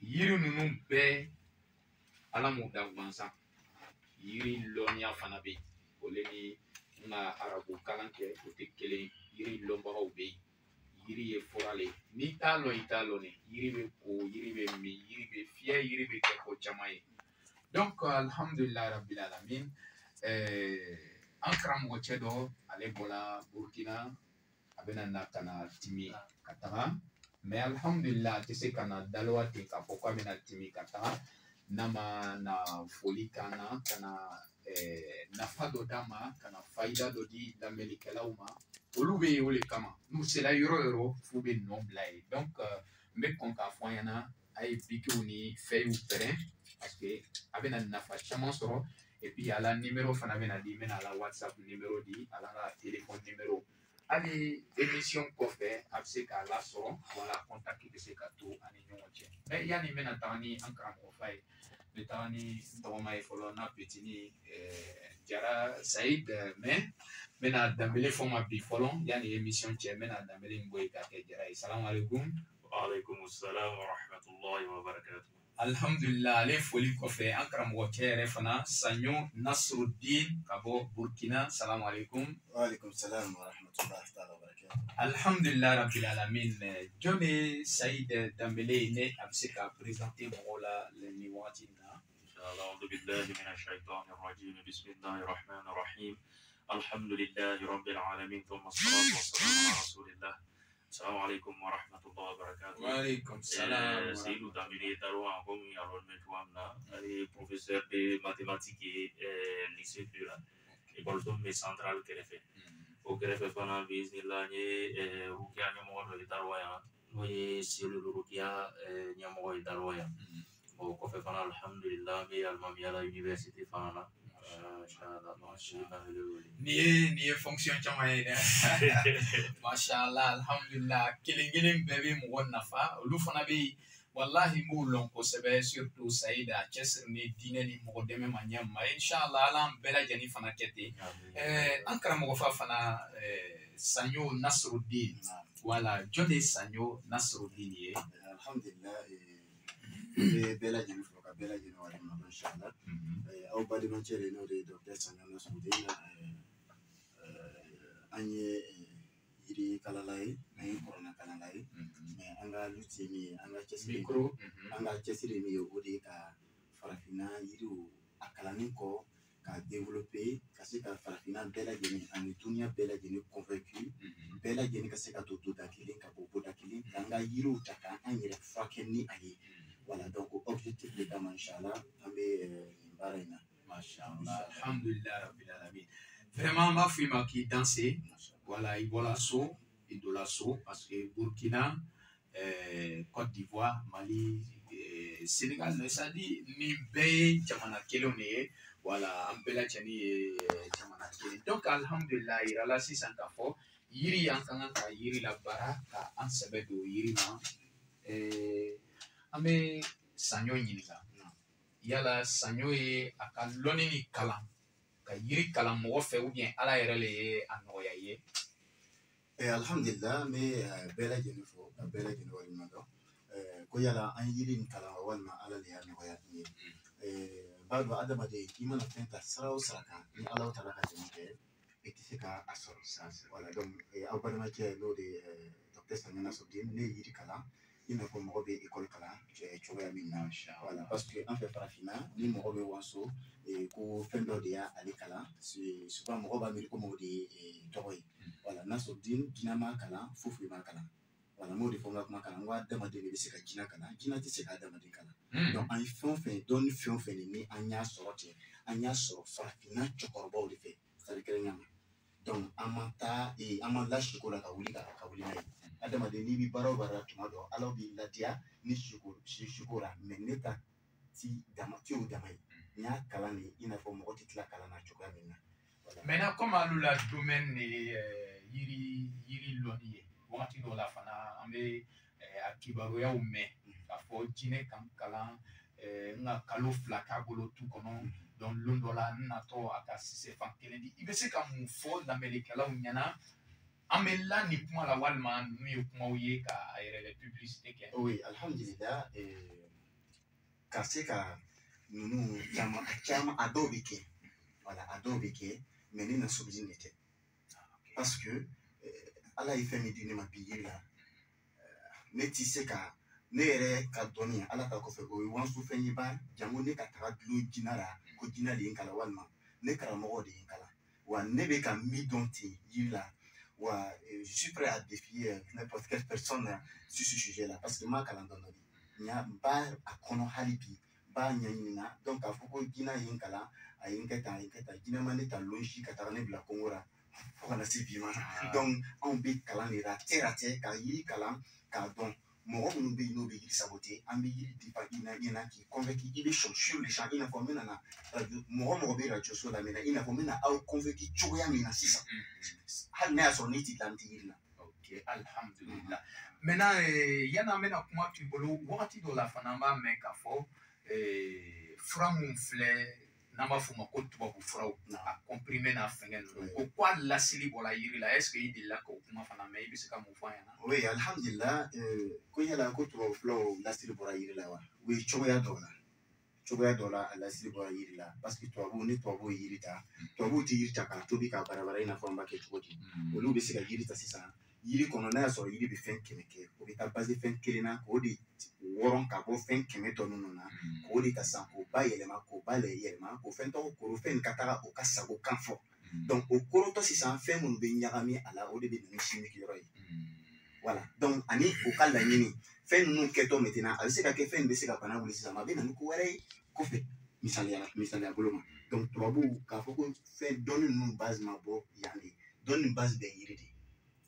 yiri ninnu bɛɛ ala m'u da gansan yiri lɔnniya fana bɛ yen ole ni n ka arabu kalan kɛ o tɛ kelen yiri lɔnbagaw bɛ yen yiri ye fura le n'i t'a lɔn i t'a lɔn dɛ yiri bɛ ko yiri bɛ min yiri bɛ fiyɛ yiri bɛ kɛ ko caman ye donc alhamdulilayi rabil alamin an karamɔgɔ cɛ dɔ ale bɔra burukina a bɛna na ka na timi ka taga mais alhamdulilayi a tɛ se ka na dalawa ten k'a fɔ k'a bɛna timi ka taga n'a ma na foli k'an na ka na nafa dɔ d'a ma ka na fayida dɔ di lamɛnnikɛlaw ma olu bɛ yen o de kama n'u sera yɔrɔ o yɔrɔ f'u bɛ nɔ bila yen donc n bɛ kɔn k'a fɔ an ɲɛna a ye bikiw ni fɛyiw pɛrɛn parce que a bɛna nafa caman sɔrɔ et puis a la numéro fana bɛna di n bɛna a la whatsapp numéro di a la ka téléphone numéro hali émission kɔfɛ a bɛ se k'a lasɔrɔ wala contact bɛ se ka to ani ɲɔgɔn cɛ mais yanni n bɛna taga ni an karamɔgɔ fa ye n bɛ taga ni n tɔgɔma ye fɔlɔ n'a petini Jara Sayid mais n bɛna danbele fɔ ma bi fɔlɔ yanni émission cɛ n bɛna danbele in bɔ yen k'a kɛ Jara ye salamu aleykum. Wa aleykum salam wa rahmatullahi wa barakatuh. Alhamdulillah ale foli kɔfɛ an karamɔgɔ cɛ yɛrɛ fana Saɲɔ Nasrudin ka bɔ Burkina salamu aleykum. Wa aleykum salam wa rahmatullahi wa barakatuh. Alhamdulillah rabbil alamin jɔn de Sayid danbele ne a bɛ se ka présenter mɔgɔw la nin wagati in na. أعوذ بالله من الشيطان الرجيم بسم الله الرحمن الرحيم الحمد لله رب العالمين ثم الصلاة والسلام على رسول الله السلام عليكم ورحمة الله وبركاته. وعليكم السلام. Seydou Dambélé Darouan comme alors maintenant elle est professeur de mathématiques et lycée de la école de centrale kɛrɛfɛ o kɛrɛfɛ fana bismillah ye rukiya ɲɛmɔgɔ dɔ ye Darouan yan n'o ye cellule rukiya ɲɛmɔgɔ ye Darouan yan. O kɔfɛ fana alhamdulillah bɛ alimami ala université fana na nin ye fonction caman ye dɛ mashallah alhamdulillah kelen kelen bɛɛ bɛ mɔgɔ nafa olu fana bɛ yen wallahi n b'u lɔn kosɛbɛ surtout Sayid a cɛsiri ni diinɛ ni mɔgɔ dɛmɛ ma ɲɛ ma inshallah ala an bɛɛ lajɛlen fana kɛ ten an karamɔgɔ fa fana Saɲɔ Nasrudin wala jɔn de ye Saɲɔ Nasrudin ye. Alhamdulillah bɛɛ lajɛlen fɔ ka bɛɛ lajɛlen waleɲuman dɔn inshallah aw bademakɛ de n'o de ye docteur Saɲɔ Nasrudin an ye yiri kalala ye an ye kɔrɔna kalala ye mais an ka lutte ye min ye an ka cɛsiri min ye o de ye ka farafinna yiriw a kalanni kɔ ka développer ka se ka farafinna bɛɛ lajɛlen ani duniya bɛɛ lajɛlen convaincu bɛɛ lajɛlen ka se ka to da kelen ka bɔ boda kelen k'an ka yiriw ta k'an yɛrɛ furakɛ ni a ye. Voilà, donc objectif de Dama, Inch'Allah, on est barré. Masha'Allah, alhamdulillah, rabbil alamin. Vraiment, ma fille m'a qui dansé, voilà, il voit la saut, il doit la saut, parce que Burkina, Côte d'Ivoire, Mali, Sénégal, ça dit, ni bé, jamana kelone, voilà, en bella chani, jamana kelone. Donc, alhamdulillah, il a la 600 kafo, yiri yankanga ka yiri la bara, ka ansebe do yiri na, an bɛ Saɲɔ ɲininka yala Saɲɔ ye a ka lɔnni ni kalan ka yiri kalan mɔgɔ fɛ ou bien ala yɛrɛ le ye a nɔgɔya ye. Alhamdulillah n bɛ bɛɛ lajɛlen fɔ ka bɛɛ lajɛlen waleɲuman dɔn ko yala an yiri nin kalan walima ala le y'a nɔgɔya n ye b'a dɔn adamaden i mana fɛn ta sira o sira kan ni ala taala ka dɛmɛ kɛ i tɛ se k'a sɔrɔ voilà donc aw balimakɛ n'o de ye docteur Saɲɔ Nasrudin ne ye yiri kalan i n'a fɔ mɔgɔ bɛ école kalan cogoya min na voilà parce que an fɛ farafinna ni mɔgɔ bɛ waso ko fɛn dɔ de y'ale kalan souvent mɔgɔ b'a miiri ko o de ye tɔgɔ ye voilà Nasrudin jinɛ m'a kalan foyi m'a kalan voilà n b'o de fɔ n ka kuma kalan n ko adamaden de bɛ se ka jinɛ kalan jinɛ tɛ se ka adamaden kalan donc an ye fɛn o fɛn dɔnni fɛn o fɛn de ni an y'a sɔrɔ ten an y'a sɔrɔ farafinna cɛkɔrɔbaw de fɛ c'est à dire kɛrɛnkɛrɛnya ma donc an ma taa an ma lasiko la ka wuli n'a ye adamaden n'i bɛ baara o baara tuma dɔ ala b'i ladiya ni siko la mais ne ta ti y'o dama ye n y'a kalan de i n'a fɔ mɔgɔ tɛ tila kalan na cogoya min na. maintenant comme alu la domaine ni yiri lɔnni ye wagati dɔw la fana an bɛ a kibaruyaw mɛn k'a fɔ jinɛ kan kalan n ka kalo 2 k'a bolo tu kɔnɔ donc lon dɔ la n natɔ a ka sisɛfan kelen di i bɛ se ka mun fɔ lamɛnnikɛlaw ɲɛna Amela ni kuma la walma nu kuma uye ka ayere publicité ke. Oui, alhamdulillah kaseka nunu chama adobike. Voilà, adobike mais ni na subji nete. Parce que ala ife mi dini ma biyila. Ne tise ka ne yɛrɛ ka dɔnni ala ka kɔfɛ o ye wansu fɛn ye ba jango ne ka taga dulon jina la ko jina de ye n kala walima ne karamɔgɔ de ye n kala wa ne bɛ ka min dɔn ten yiri la wa je suis prêt à défier n'importe quelle personne sur ce sujet là parce que ma kalan dɔn de n b'a a kɔnɔ hali bi n b'a ɲɛɲini na donc k'a fɔ ko jina ye n kala a ye n kɛ tan a ye n kɛ tan jina ma ne ta lonsi ka taga ne bila kongo la fo kana se bi ma donc anw bɛ kalan de la terre à terre ka yiri kalan k'a dɔn mɔgɔ minnu bɛ yen n'o bɛ yiri sabote an bɛ yiri di i na k'i convaincu i bɛ sɔn sur le champ i n'a fɔ n bɛna na mɔgɔ bɛ radio so la mɛ i n'a fɔ n bɛna aw convaincu cogoya min na sisan hali n'a y'a sɔrɔ ne tɛ dilan tɛ yiri la. Ok, alhamdulillah. Maintenant yan'an bɛna kuma t'u bolo wagati dɔ la fana an b'a mɛn k'a fɔ fura mun filɛ n'an b'a fɔ o ma ko tubabu furaw a comprimé n'a fɛngɛ ninnu o ko a lasili bɔra yiri la est-ce que i delila k'o kuma fana mɛn i bɛ se ka mun fɔ an ɲɛna. Oui, alhamdulillah ko yala ko tubabu fulaw lasili bɔra yiri la wa o ye cogoya dɔ la a lasili bɔra yiri la parce que tubabu ni tubabu ye yiri ta tubabu tɛ yiri ta k'a tobi k'a barabara i n'a fɔ an b'a kɛ cogo di olu bɛ se ka yiri ta sisan yiri kɔnɔ n'a y'a sɔrɔ yiri bɛ fɛn 100 kɛ o bɛ taa base fɛn 1 na k'o de wɔrɔn ka bɔ fɛn 100 tɔ ninnu na k'o de ta san k'o bayɛlɛma k'o bayɛlɛma k'o fɛn tɔgɔ koro fɛn ka taga o ka sago kan fɔ donc o korotɔ sisan fɛn minnu bɛ ɲagami a la o de bɛ na ni chimique yɔrɔ ye voilà donc ani o ka laɲini fɛn ninnu kɛtɔ maintenant a bɛ se ka kɛ fɛn bɛ se ka bana wuli sisan a bɛ na ni ko wɛrɛ ye kɔfɛ misaliya bolo ma donc tubabu k'a fɔ ko fɛn dɔnni ninnu base ma bɔ yan de dɔnni base bɛ yiri de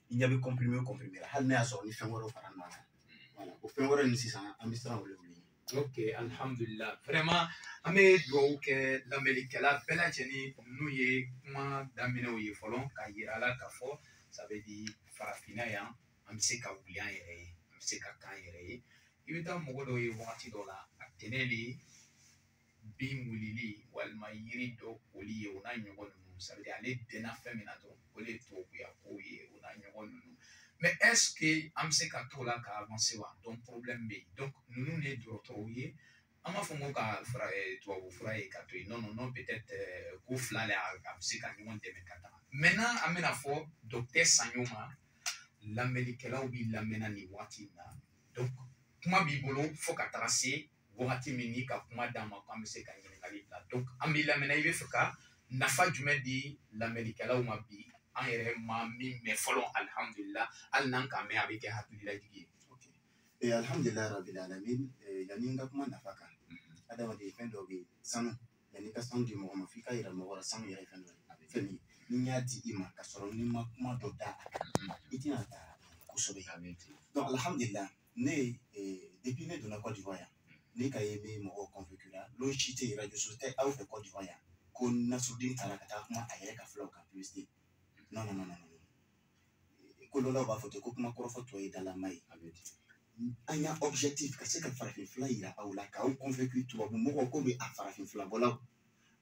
i ɲɛ bɛ comprimé la hali n'a y'a sɔrɔ ni fɛn wɛrɛw fara ɲɔgɔn kan voilà o fɛn wɛrɛ ninnu sisan an bɛ siran olu wuli. Ok, alhamdulillah. Vraiment, an bɛ dugawu kɛ lamɛnnikɛla bɛɛ lajɛlen n'u ye kuma daminɛw ye fɔlɔ k'a yira a la k'a fɔ ça veut dire farafinna yan an bɛ se ka wuli an yɛrɛ ye an bɛ se ka k'an yɛrɛ ye i bɛ taa mɔgɔ dɔw ye wagati dɔ la a tɛnɛlen bin wulili walima yiri dɔ koli ye o n'a ɲɔgɔn ninnu ça veut dire ale dɛnna fɛn min na dɔrɔn o de ye tubabuya kow ye o n'a ɲɔgɔn ninnu mais est-ce que an bɛ se ka t'o la ka avancer wa donc problème bɛ yen donc ninnu de ye dɔgɔtɔrɔw ye an b'a fɔ ko ka tubabu fura ye ka to yen non peut-être ko fila le a bɛ se ka ɲɔgɔn dɛmɛ ka taga maintenant an bɛna fɔ docteur Saɲɔ ma lamɛnnikɛlaw b'i lamɛnna nin waati in na donc kuma b'i bolo fo ka taga se wagati min n'i ka kuma d'an ma k'an bɛ se ka ɲininkali bila donc an b'i lamɛnna i bɛ fɛ ka nafa jumɛn di lamɛnnikɛlaw ma bi an yɛrɛ ma min mɛn fɔlɔ alhamdulillah hali n'an k'a mɛn a bɛ kɛ hakililajigi ye. Alhamdulillah rabbil alamin yanni n ka kuma nafa kan adamaden fɛn dɔ bɛ yen sanu yanni ka sanu di mɔgɔ ma f'i ka yira mɔgɔ la sanu yɛrɛ fɛn dɔ ye a bɛ fɛn min ni n y'a di i ma ka sɔrɔ ni ma kuma dɔ da a kan i tɛna ta kosɛbɛ donc alhamdulillah ne depuis ne donna Côte d'Ivoire yan ne ka ye bɛ mɔgɔw convaincu la l'o si tɛ yen radio so tɛ aw fɛ Côte d'Ivoire yan ko Nasrudin taara ka taa kuma a yɛrɛ ka filaw kan publicité non ko dɔ la u b'a fɔ ten ko kuma kɔrɔfɔ tɔ ye dalama ye an y'a objectif ka se ka farafinfila yira aw la k'aw convaincu tubabu mɔgɔw ko bɛ a farafinfila bɔlaw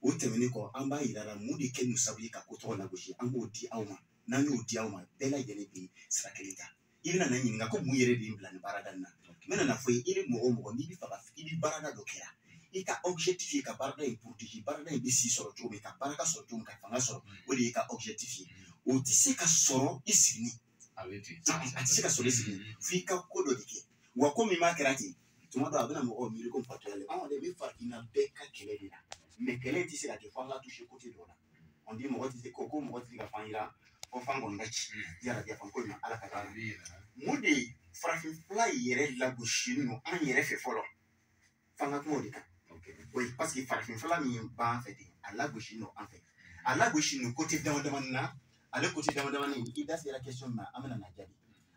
o tɛmɛnen kɔ an b'a yira la mun de kɛ nu sabu ye ka ko tɔgɔ lagosi an b'o di aw ma n'an y'o di aw ma bɛɛ lajɛlen bɛ sira kelen ta i bɛna na ɲininka ko mun yɛrɛ de ye n bila nin baarada in na n bɛna na fɔ ye i ni mɔgɔ n'i bɛ fɛ ka i bɛ baarada dɔ kɛra i ka objectif ye ka baarada in protéger baarada in bɛ si sɔrɔ cogo min ka baraka sɔrɔ cogo min ka fanga sɔrɔ o de ye ka objectif ye o tɛ se ka sɔrɔ i sigini a tɛ se ka sɔrɔ i sigini f'i ka ko dɔ de kɛ wa ko min b'a kɛra ten tuma dɔ a bɛna mɔgɔw miiri ko patɔya le anw de bɛ farafinna bɛɛ ka kɛlɛ de la mais kɛlɛ tɛ se ka kɛ fo an ka toucher côté dɔ la on dit mɔgɔ tɛ se ko mɔgɔ tɛ se ka fan jira fo fan kɔni ka ci yala bi a fɔ ko in ma ala ka taa mun de ye farafinfila yɛrɛ lagosi ninnu an yɛrɛ fɛ fɔlɔ f'an ka kuma o de kan oui parce que farafinfila min b'an fɛ ten a lagosi ninnu an fɛ a lagosi ninnu côté dama damani na ale côté dama damani i da sera question min ma an bɛna na jaabi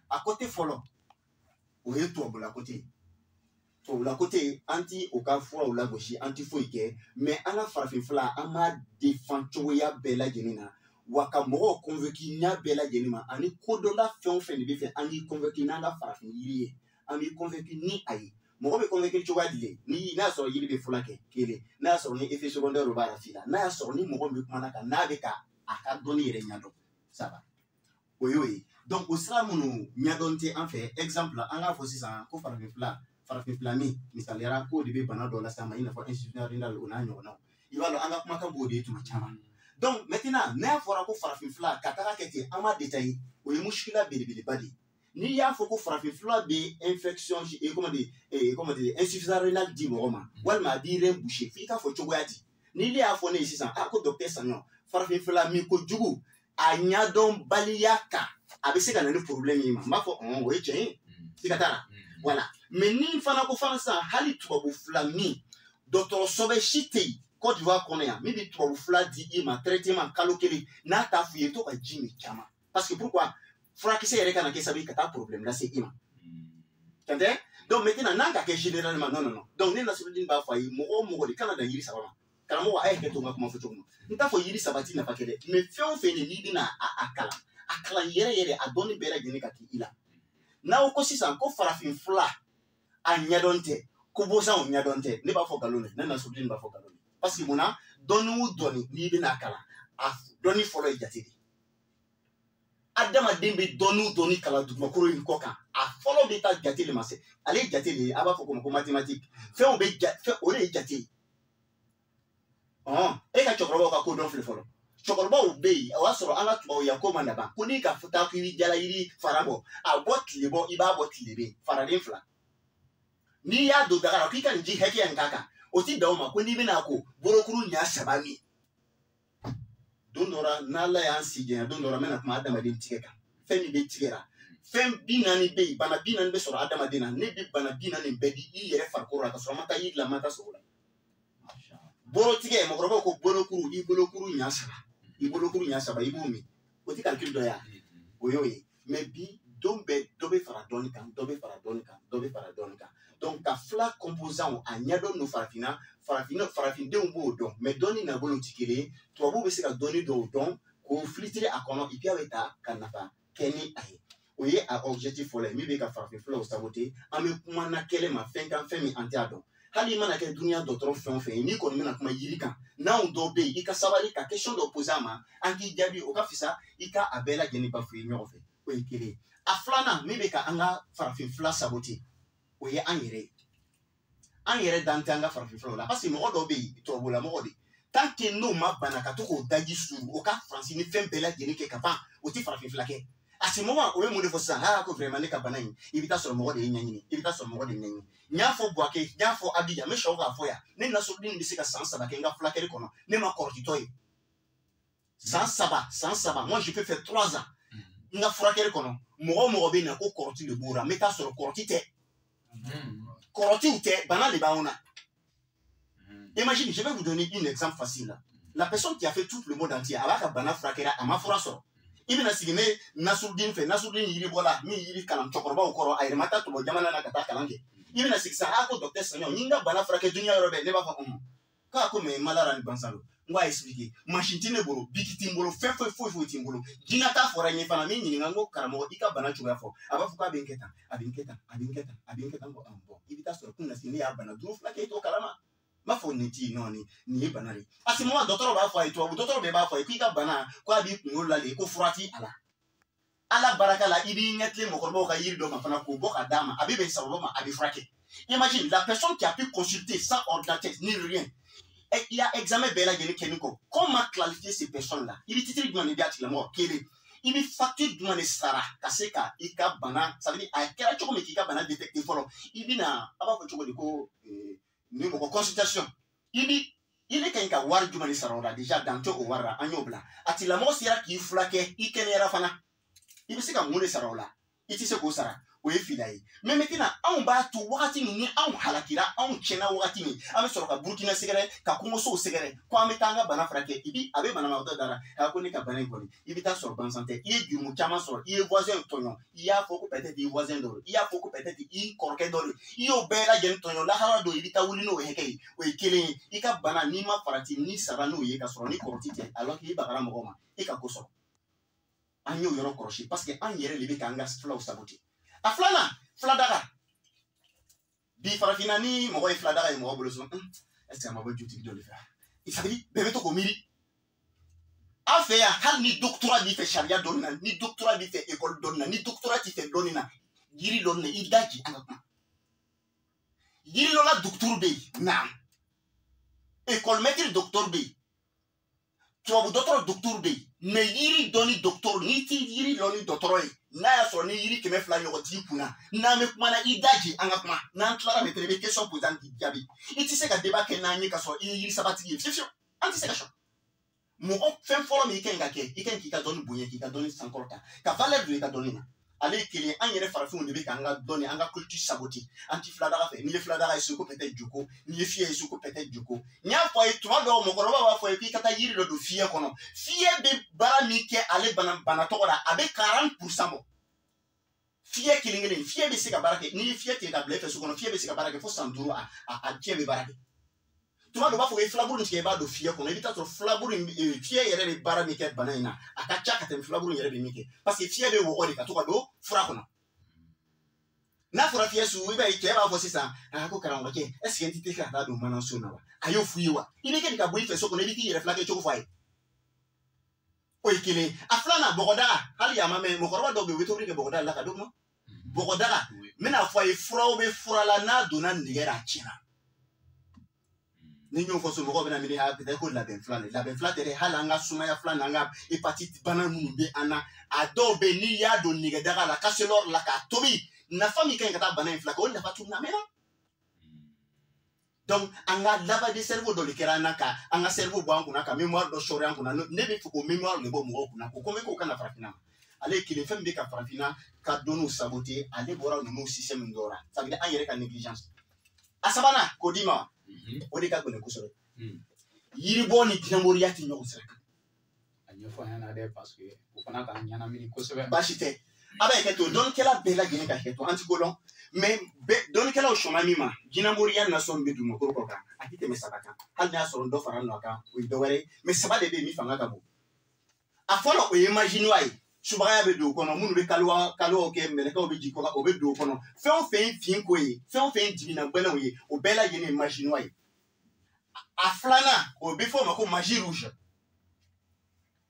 a côté fɔlɔ o ye tubabula côté tubabula côté an ti o ka furaw lagosi an ti foyi kɛ mais an ka farafinfila an b'a défend cogoya bɛɛ lajɛlen na wa ka mɔgɔw convaincu ɲa bɛɛ lajɛlen ma ani kodɔnna fɛn o fɛn de bɛ fɛ an k'i convaincu n'an ka farafin yiri ye an b'i convaincu ni a ye mɔgɔ bɛ convaincu cogoya di ni n'a sɔrɔ yiri bɛ fula kɛ kelen n'a sɔrɔ ni effet secondaire b'a la f'i la n'a y'a sɔrɔ ni mɔgɔ min kumana kan n'a bɛ ka a ka dɔnni yɛrɛ ɲɛdɔn ça va o y'o ye donc o sira minnu ɲɛdɔn tɛ an fɛ exemple an k'a fɔ sisan ko farafin min misaliyara k'o de bɛ bana dɔ lase an ma i n'a fɔ insuffisance rénale o n'a ɲɔgɔnnaw i b'a dɔn an ka kumakan b'o de ye tuma caman donc maintenant n'a fɔra ko farafin fila ka taga kɛ ten an b'a détaillé o ye muskila belebeleba de ye n'i y'a fɔ ko farafin fila bɛ infection comment dire insuffisance rénale di mɔgɔ ma walima a b'i rein bouché f'i k'a fɔ cogoya di n'i y'a fɔ ne ye sisan ko docteur Saɲɔ farafin fila min kojugu a ɲɛdɔnbaliya kan a bɛ se ka na ni problème ye ma n b'a fɔ o ye tiɲɛ ye siga t'a la voilà mais ni fana ko fana sisan hali tubabu fila min dɔgɔtɔrɔso bɛ si tɛ yen Côte d'Ivoire kɔnɔ yan min bɛ tubabu fila di i ma traitement kalo kelen n'a t'a f'i ye to ka ji min caman parce que pourquoi furakisɛ yɛrɛ kana kɛ sababu ye ka taa problème lase i ma tantɛ donc maintenant n'an ka kɛ généralement non donc ne Nasirudini b'a fɔ a ye mɔgɔ o mɔgɔ de kana dan yiri saba ma karamɔgɔ a ye hakɛ to n ka kuma fɔ cogo min n t'a fɔ yiri saba ti nafa kɛ dɛ mais fɛn o fɛn de n'i bɛna a kalan yɛrɛ a dɔnni bɛɛ lajɛlen ka k'i i la n'aw ko sisan ko farafin fila a ɲɛdɔn tɛ ko bɔsanw ɲɛdɔn tɛ ne b'a fɔ nkalon de ne Nasirudini b'a fɔ nkalon de parce que munna dɔnni o dɔnni n'i bɛna kalan a dɔnni fɔlɔ ye jate de adamaden bɛ dɔnni o dɔnni kalan dugumakolo in kɔ kan a fɔlɔ bɛ taa jate de ma se ale ye jate de ye a b'a fɔ ko mathématique fɛnw bɛ fɛn o de ye jate ye e ka cɛkɔrɔbaw ka ko dɔn filɛ fɔlɔ cɛkɔrɔbaw bɛ yen o y'a sɔrɔ an ka tubabu yan ko ma na ban ko n'i ka taa k'i bɛ jala yiri fara bɔ a bɔ tile bɔ i b'a bɔ tile bɛ faraden fila n'i y'a don daga la k'i ka nin ji hakɛya in k'a kan o ti dan o ma ko n'i bɛna ko bolokuru ɲɛ saba min don dɔ la n'Ala y'an si janya don dɔ la n bɛna kuma adamaden tigɛ kan fɛn min bɛ tigɛra fɛn 40 bɛ yen bana 40 bɛ sɔrɔ adamaden na ne bɛ bana 40 bɛɛ di i yɛrɛ farikolo la ka sɔrɔ a ma taa yiri la a ma taa sogo la bolotigɛ mɔgɔkɔrɔbaw ko bolokuru i bolokuru ɲɛ saba i b'o min o ti calcul dɔ ya o y'o ye mais bi don bɛɛ dɔ bɛ fara dɔɔni kan donc ka fila composant a ɲɛdɔn no farafindenw b'o dɔn mais dɔnni nabolo ti kelen ye tubabuw bɛ se ka dɔnni dɔw dɔn k'o filtrer a kɔnɔ et puis a bɛ taa ka nafa kɛ ni a ye o ye a objectif fɔlɔ ye min bɛ ka farafin filaw saboter an bɛ kuma na kɛlɛ ma fɛn kan fɛn min an t'a dɔn hali i mana kɛ duniya dɔgɔtɔrɔ fɛn o fɛn ye n'i kɔni bɛna kuma yiri kan n'anw dɔw bɛ yen i ka sabali ka question dɔ poser a ma an k'i jaabi o ka fisa i ka a bɛɛ lajɛlen bafouiller ɲɔgɔn fɛ o ye kelen ye a filanan min bɛ ka an ka farafin fila saboter o ye an yɛrɛ dan tɛ an ka farafin filaw la parce que mɔgɔ dɔw bɛ yen tubabula mɔgɔ de tant que n'o ma bana ka to k'o daji suru o ka faransi ni fɛn bɛɛ lajɛlen kɛ ka ban o ti farafin fila kɛ a ce moment o ye mun de fɔ sisan ko vraiment ne ka bana in i bɛ taa sɔrɔ mɔgɔ de ye ɲɛɲini n y'a fɔ Buwake n y'a fɔ Abidjan n bɛ sɔn k'a fɔ yan ne Nasirudini bɛ se ka san 3 kɛ n ka fulakɛli kɔnɔ ne ma kɔrɔtitɔ ye san 3 moi je peux faire 3 ans n ka furakɛli kɔnɔ mɔgɔ o mɔgɔ bɛ na ko kɔrɔti de b'o la n bɛ taa sɔrɔ kɔrɔti tɛ kɔrɔtiw tɛ bana de b'anw na imagine je vais vous donner un exemple facile la personne qui a fait tout le monde entier a b'a ka bana furakɛra a ma fura sɔrɔ i bɛna sigi ne Nasirudini fɛ Nasirudini yiri bɔla min yiri kalan cɛkɔrɔbaw kɔrɔ a yɛrɛ ma taa tubabu jamana na ka taa kalan kɛ i bɛna sigi sisan ko docteur Saɲɔ n ka bana furakɛ duniya yɔrɔ bɛɛ ne b'a fɔ k'a ko mais malade ni bansan don n b'a expliquer machine tɛ ne bolo biki tɛ n bolo fɛn foyi tɛ n bolo jinɛ t'a fɔra n ye fana min ɲininka n ko karamɔgɔ i ka bana cogoya fɔ a b'a fɔ k'a bɛ n kɛ tan a bɛ n kɛ tan i bɛ taa sɔrɔ kun na se ne y'a bana 5 fila kɛ i t'o kalama n b'a fɔ nin ti nin ye bana de ye a ce moment dɔgɔtɔrɔ b'a fɔ a ye tubabu dɔgɔtɔrɔ bɛɛ b'a fɔ a ye k'i ka bana ko a b'i kunkolo la de ko fura ti a la Ala baraka la i b'i ɲɛtilen mɔgɔkɔrɔbaw ka yiri dɔ ma fana k'o bɔ ka d'a ma a bɛ bɛn sababu ma a bɛ furakɛ imagine la personne qui a pu consulter sans ordinateur ni rien il y a examen bɛɛ lajɛlen kɛ min kɔ comment classifier ces personnes là i bɛ titre jumɛn de di a tigilamɔgɔ kelen i bɛ facture jumɛn de sara ka se ka i ka bana ça veut dire a kɛra cogo min k'i ka bana détecter fɔlɔ i bɛna a b'a fɔ cogo di ko ni mɔgɔ consultation i bɛ ka ɲi ka wari jumɛn de sara o la déjà dan tɛ o wari la an y'o bila a tigilamɔgɔ sera k'i furakɛ i kɛnɛyara fana i bɛ se ka mun de sara o la i tɛ se k'o sara o ye fila ye mais maintenant anw b'a to wagati min ni anw halakira anw tiɲɛna wagati min an bɛ sɔrɔ ka Burukina sɛgɛrɛ ka Kongosow sɛgɛrɛ ko an bɛ taa an ka bana furakɛ a bɛ banabagatɔ dara ko ne ka bana in kɔni i bɛ taa sɔrɔ gansan tɛ i ye jurumu caman sɔrɔ i ye voisin tɔɲɔ i y'a fɔ ko peut-être i voisin dɔ don i y'a fɔ ko peut-être i kɔrɔkɛ dɔ don i y'o bɛɛ lajɛlen tɔɲɔ lahara don i bɛ taa wuli n'o hakɛ ye o ye kelen ye i ka bana n'i ma farati n'i sara n'o ye ka sɔrɔ ni kɔrɔti tɛ alors k'i bagara mɔgɔ ma i ka ko sɔrɔ an y'o yɔrɔ kɔlɔsi parce que an yɛrɛ de bɛ k'an ka filaw saboter a filanan filadaga bi farafinna ni mɔgɔ ye filadaga ye mɔgɔ bolo so est-ce que a ma bɔ jutigi dɔ de fɛ i sabali bɛɛ bɛ to k'o miiri a fait hal ni doctorat bi fait charia donna ni doctorat bi fait école donna ni doctorat ti fait donna yiri lonne idaji angakuma yiri lola docteur be na école maître docteur be tubabu docteur docteur be mais yiri doni docteur ni ti yiri loni docteur na ya so ni yiri keme fla yo ti kuna na me kuma na idaji angakuma na ntlara me trebe question posant di diabi iti se ka débat ke na nyi ka so yiri sabati yi fifio anti se ka so mo fem folo mi ken ga ke iken ki ka doni bonye ki ka doni sankorta ka valeur de ka doni na ale kele an yere farafin de be ka nga doni an ga culture saboter anti fladara fe ni le fladara e suko peut-être joko ni fie e suko peut-être joko nya fo e tuma do mo ko ba fo e ki kata yiri do fie kono fie be bara mi ke ale bana to da abe 40% mo fie kilingene fie be se ka barake ni fie te ka blefe suko no fie be se ka barake fo sanduru a tie be barake tuma do ba fo e flaburu nti ke ba do fie kono evita to flaburu fie yere be bara mi ke bana ina aka chaka te flaburu yere be mi ke parce que fie be wo ko de ka to ka do fura kono na fura fie su ibe ke ba fo sisa ko karango ke est-ce que entité ka da do manan so na wa ayo fuyiwa ibe ke ka bo ife so kono eviti yere flake choko fai o ikile aflana bogoda hali ya mame mo korba do be wetori ke bogoda la ka do mo bogoda mena fo e fura be fura la na do na nigera china ninyo fo so mo ko bena mi ha peut-être ko la ben fla tere halanga sumaya fla nanga hepatite bana mu be ana adobe ni ya do ni ga la kaselor la ka tobi na fami kan ka bana fla ko na fatu na mena donc anga lava de cerveau do le kerana ka anga cerveau bo anku na ka mémoire do shore anku na ne be fuko mémoire le bo mo ko na ko comme ko kana frafina ale kile fem be ka frafina ka donu saboter ale bora no système ndora ça veut dire ayere ka négligence asabana ko dima odi ka gone kusoro yiri boni dinamori yati nyo usraka anyo fo yana de parce que ko kana ka nyana mini kusebe bashite aba ke to don kela bela gene ka ke to anticolon mais don kela o shoma mima dinamori ya na son be du mo ko ka akite me sabaka hal na so ndo fara no ka o do were me sabade be mi fanga ka bo afolo o imagine wai subaya be do kono munu be kalwa ke mele ka obe jiko ka obe do kono fe on fe fin ko yi fe on fe divina bela wi o bela yene imagine wai aflana obe fo mako magie rouge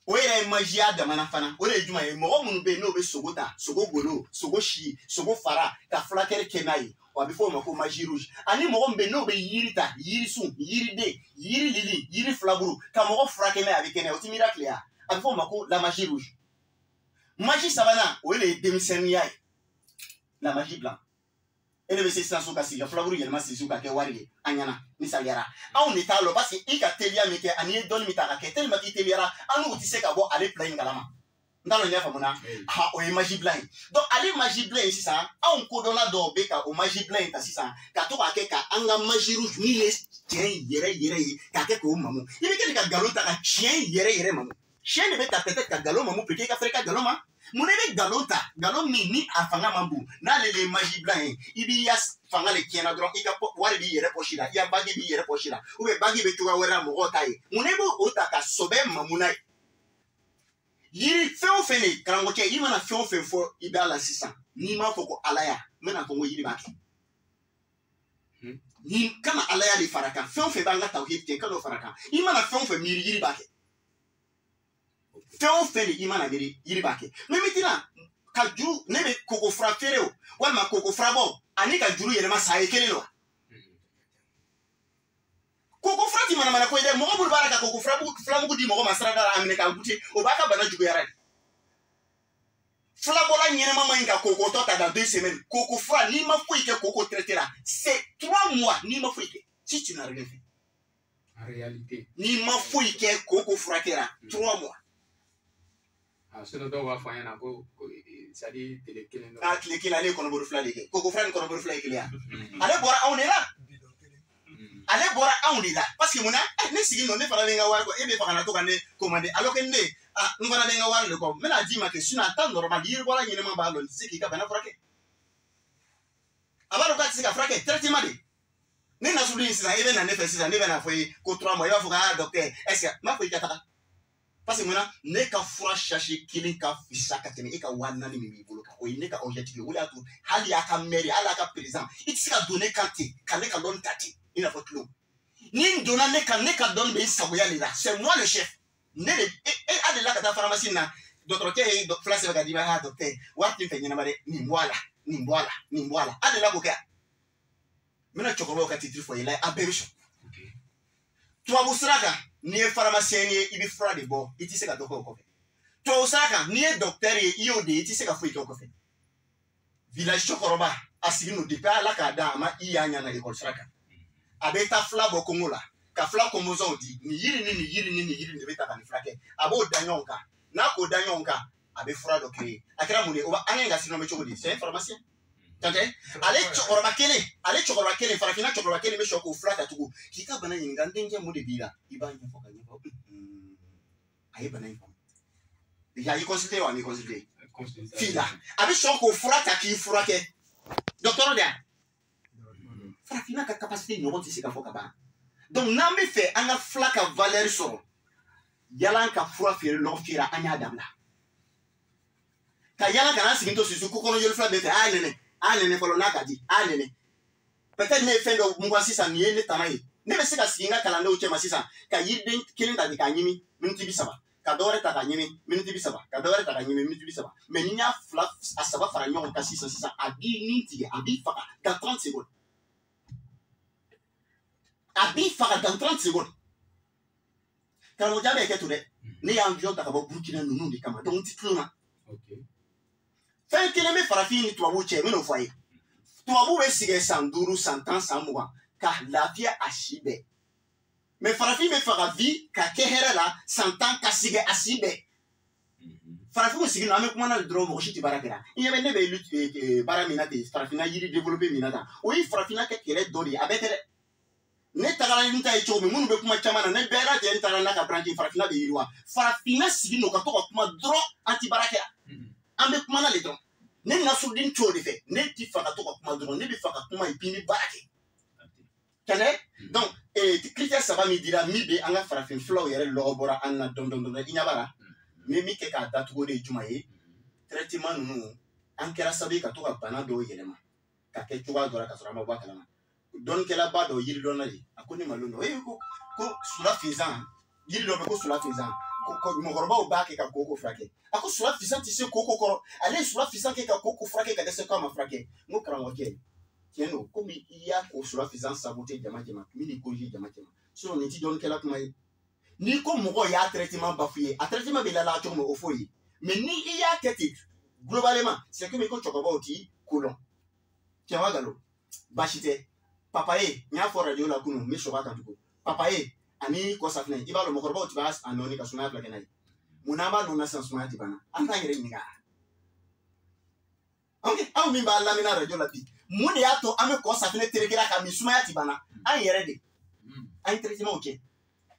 o ere magie adama na fana o le juma e mo munu be no be sogota sogo golo sogo shi sogo fara ka flakere kenai o be fo mako magie rouge ani mo mbe no be yirita yiri sun yiri de yiri lili yiri flaburu ka mo frake na avec ene o ti miracle ya abi fo mako la magie rouge. Magie savana, où est les demi-seniai? La magie blanche. Et le monsieur sans souka si la fleur il m'a souka ke wari anyana ni saliara. On est à l'eau parce que il a telia mais que anie donne mitara que tel maki teliara anu utise ka bo aller plein galama. Dans le nya famona ha o magie blanche. Donc aller magie blanche c'est ça. On kodona do beka o magie blanche ta c'est ça. Ka to ka ke ka anga magie rouge ni les tien yere ka ke ko mamu. Il que ka galota ka chien yere mamu. Chien ne beta peut-être ka galo mamu peut-être ka faire ka galo ma. Munebe galota galon ni afanga mambu na le magie blanc ibi yas fanga le kiena dron ika wari bi yere pochila ya bagi bi yere pochila ube bagi be tuwa wera mo otai munebo otaka sobe mamunai yiri feo fene karango che yima na feo fe fo ida la 600 ni ma foko alaya mena ko yiri baki ni kama alaya le faraka feo fe banga tawhid te kalo faraka yima na feo fe miri yiri baki feo fene yima na miri yiri baki memitina ka juru nebe koko fra fereo wala koko fra bo ani ka juru yele ma sa ekelelo koko fra ti mana ko ide mo bul baraka koko fra bu fla mu di mo ma srada amine ka guti o baka bana jugo yara fla bola nyene mama inga koko tota dans 2 semaines koko fra ni ma fouike koko traitera c'est 3 mois ni ma fouike si tu n'as rien fait en réalité ni ma fouike koko fra kera 3 mois sino do wa fanya ko sadi tele kelen do tele kelen ale kono boru fla leke koko fra kono boru fla leke ya ale bora aunela ale bora aunila parce que mona ne sigi no ne fala lenga war ko ebe fana to kane commander alors que ne ngona lenga war le ko mena di ma que suna tan normal yir bora nyine ma ba lo siki ka bana frake abaro ka sika frake traitement de ne na sulu insisa ebe na ne fesisa ne bana foi ko 3 mois ya fuka docteur est-ce que ma foi kataka parce que mona ne ka fura chercher killing ka fisa ka tene e ka wana ni mi boloka o ne ka objectif wala to hali aka meri ala ka président itika donner kanté kale ka don tati il a foutu ni donna ne ka don be saboya lila c'est moi le chef ne ade la kata pharmacie na docteur ke place ba kadiba ha docteur wati fe nyina bare ni mbwala ade la ko ka mena chokoro ka titri fo ila abebisho to abusraka ni pharmacien ni ibi fra de bo iti se ka doko ko fe to usaka ni docteur iyo de iti se ka fo ito ko fe village chokoroba asigino de pa la ka da ma iya nya na école sraka abeta fla bo kongola ka fla komozo di ni yiri beta ka ni frake abo danyonka na ko danyonka abe fra do créer akira mu de oba anenga sino me chokodi c'est pharmacien tante ale chokoroba kele farafina chokoroba kele me shoko fraka tugu kika bana yinga ndenge mu de bila ibanya foka nyefo aye bana yinga ya yi consulter wa mi consulter fila abe shoko fraka ki frake docteur dia farafina ka capacité nyobo ti sika foka ba donc nambe fait anga flaka valeur soro yalan ka fura fere lo fira anya damla ka yalan kana siginto susu ko kono yel fla bete anene folo nakadi anene peut-être ne fait do mungwa sisa ni ne tamayi ne be sika singa kala ndo chema sisa ka yidin kilinda di ka nyimi minti bisaba ka dore ta ka nyimi minti bisaba ka dore ta ka nyimi minti bisaba mais ni nya fla asaba fara nyon ka sisa abi ninti abi faka dans 30 secondes abi faka dans 30 secondes quand on jabe ke touré ne ya environ ta ka bo burkina nunu di kama donc titluma OK fait que les farafini toi vous chez nous foyer toi vous be sige 100 100 100 mois car la vie a chibe mais farafini me fera vie ka kehera la 100 ans ka sige asibe farafini sige na me kuma na dro mo shiti barakera il y avait ne be lutte baramina te farafina yiri développer minata oui farafina ke kere dori abetere ne tagala nta e chomi munu be kuma chama na ne bera je ntara na ka branche farafina be yirwa farafina sige no ka to kuma dro anti barakera ambe kuma na ledron ne na sudin chodi fe ne ti faka to kuma dron ne bi faka kuma ipini barake kale donc critère ça va me dire mi be anga farafin flow yere lobora anna don inyabara mi ke ka datu go de jumaye traitement nu ankera sabi ka to ka bana do yelema ka ke tuwa dora ka sura ma ba kala don kela ba do yiri don ali akoni maluno ko sura fizan yiri do ko sura fizan ko mo gorba o ba ke ka koko frake ako sura fizan ti se koko koro ale sura fizan ke ka koko frake ka dese ka ma frake mo krango ke tieno komi iya ko sura fizan saboter jama mini ko ji jama so ni ti don kela kuma ni ko mo ko ya traitement bafuye a traitement be la chomo o foyi mais ni iya keti globalement c'est que me ko chokoba oti kolon tiawa galo bashite papaye nya for radio la kunu me shoka kan tuko papaye ani ko safne ibalo mo korba oti bas anoni ka suna plake nai munaba no na san suna ti bana anta ngere niga ok aw mi ba lamina radio la ti muni ato ame ko safne terekera ka mi suma ti bana an yere de an traitement ok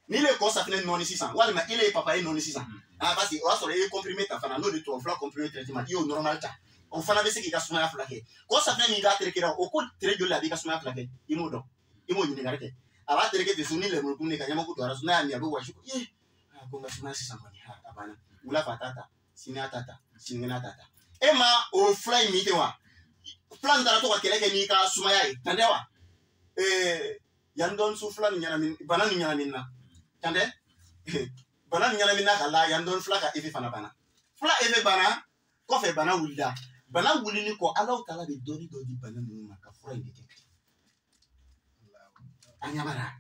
ni le ko safne non 600 wala ma ile papaye non 600 parce que o so le comprimé ta fana no de to fla comprimé traitement yo normal ta on fana be se ki ka suma flake ko safne ni ga terekera o ko tere jola bi ka suma flake imo ni garete aba tereke te suni le mulku ne ka nyama ku to ara suna mi abo wa shuko ko nga suma 600 ni ha abana ula fatata sina tata ema o fly mi te wa plan dara to ka keleke ni ka suma yai tandewa yandon su flan nyana min banani nyana min na tande banani nyana min na kala yandon flaka efe fana bana fla efe bana ko fe bana wulida bana wulini ko Allah taala be doni do di bana min ma ka fura inde tek anyamara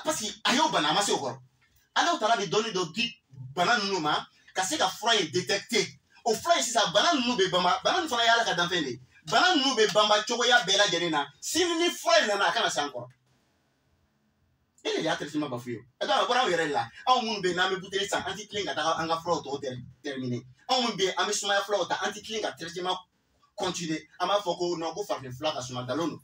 parce que ayo bana ma se ko Allah taala be doni do di bana min ma ka se ka fura détecter o fura si sa bana min be bamba bana fana yala ka danfende bana min be bamba choko ya bela jerina simni fura na kana sa encore ele ya traitement bafuyo ata bora yere la aw mun be na me buteli sa anti clean ta anga flow to terminé aw mun be ame suma flow ta anti clean traitement continuer ama foko no ko farfe fla ka suma dalono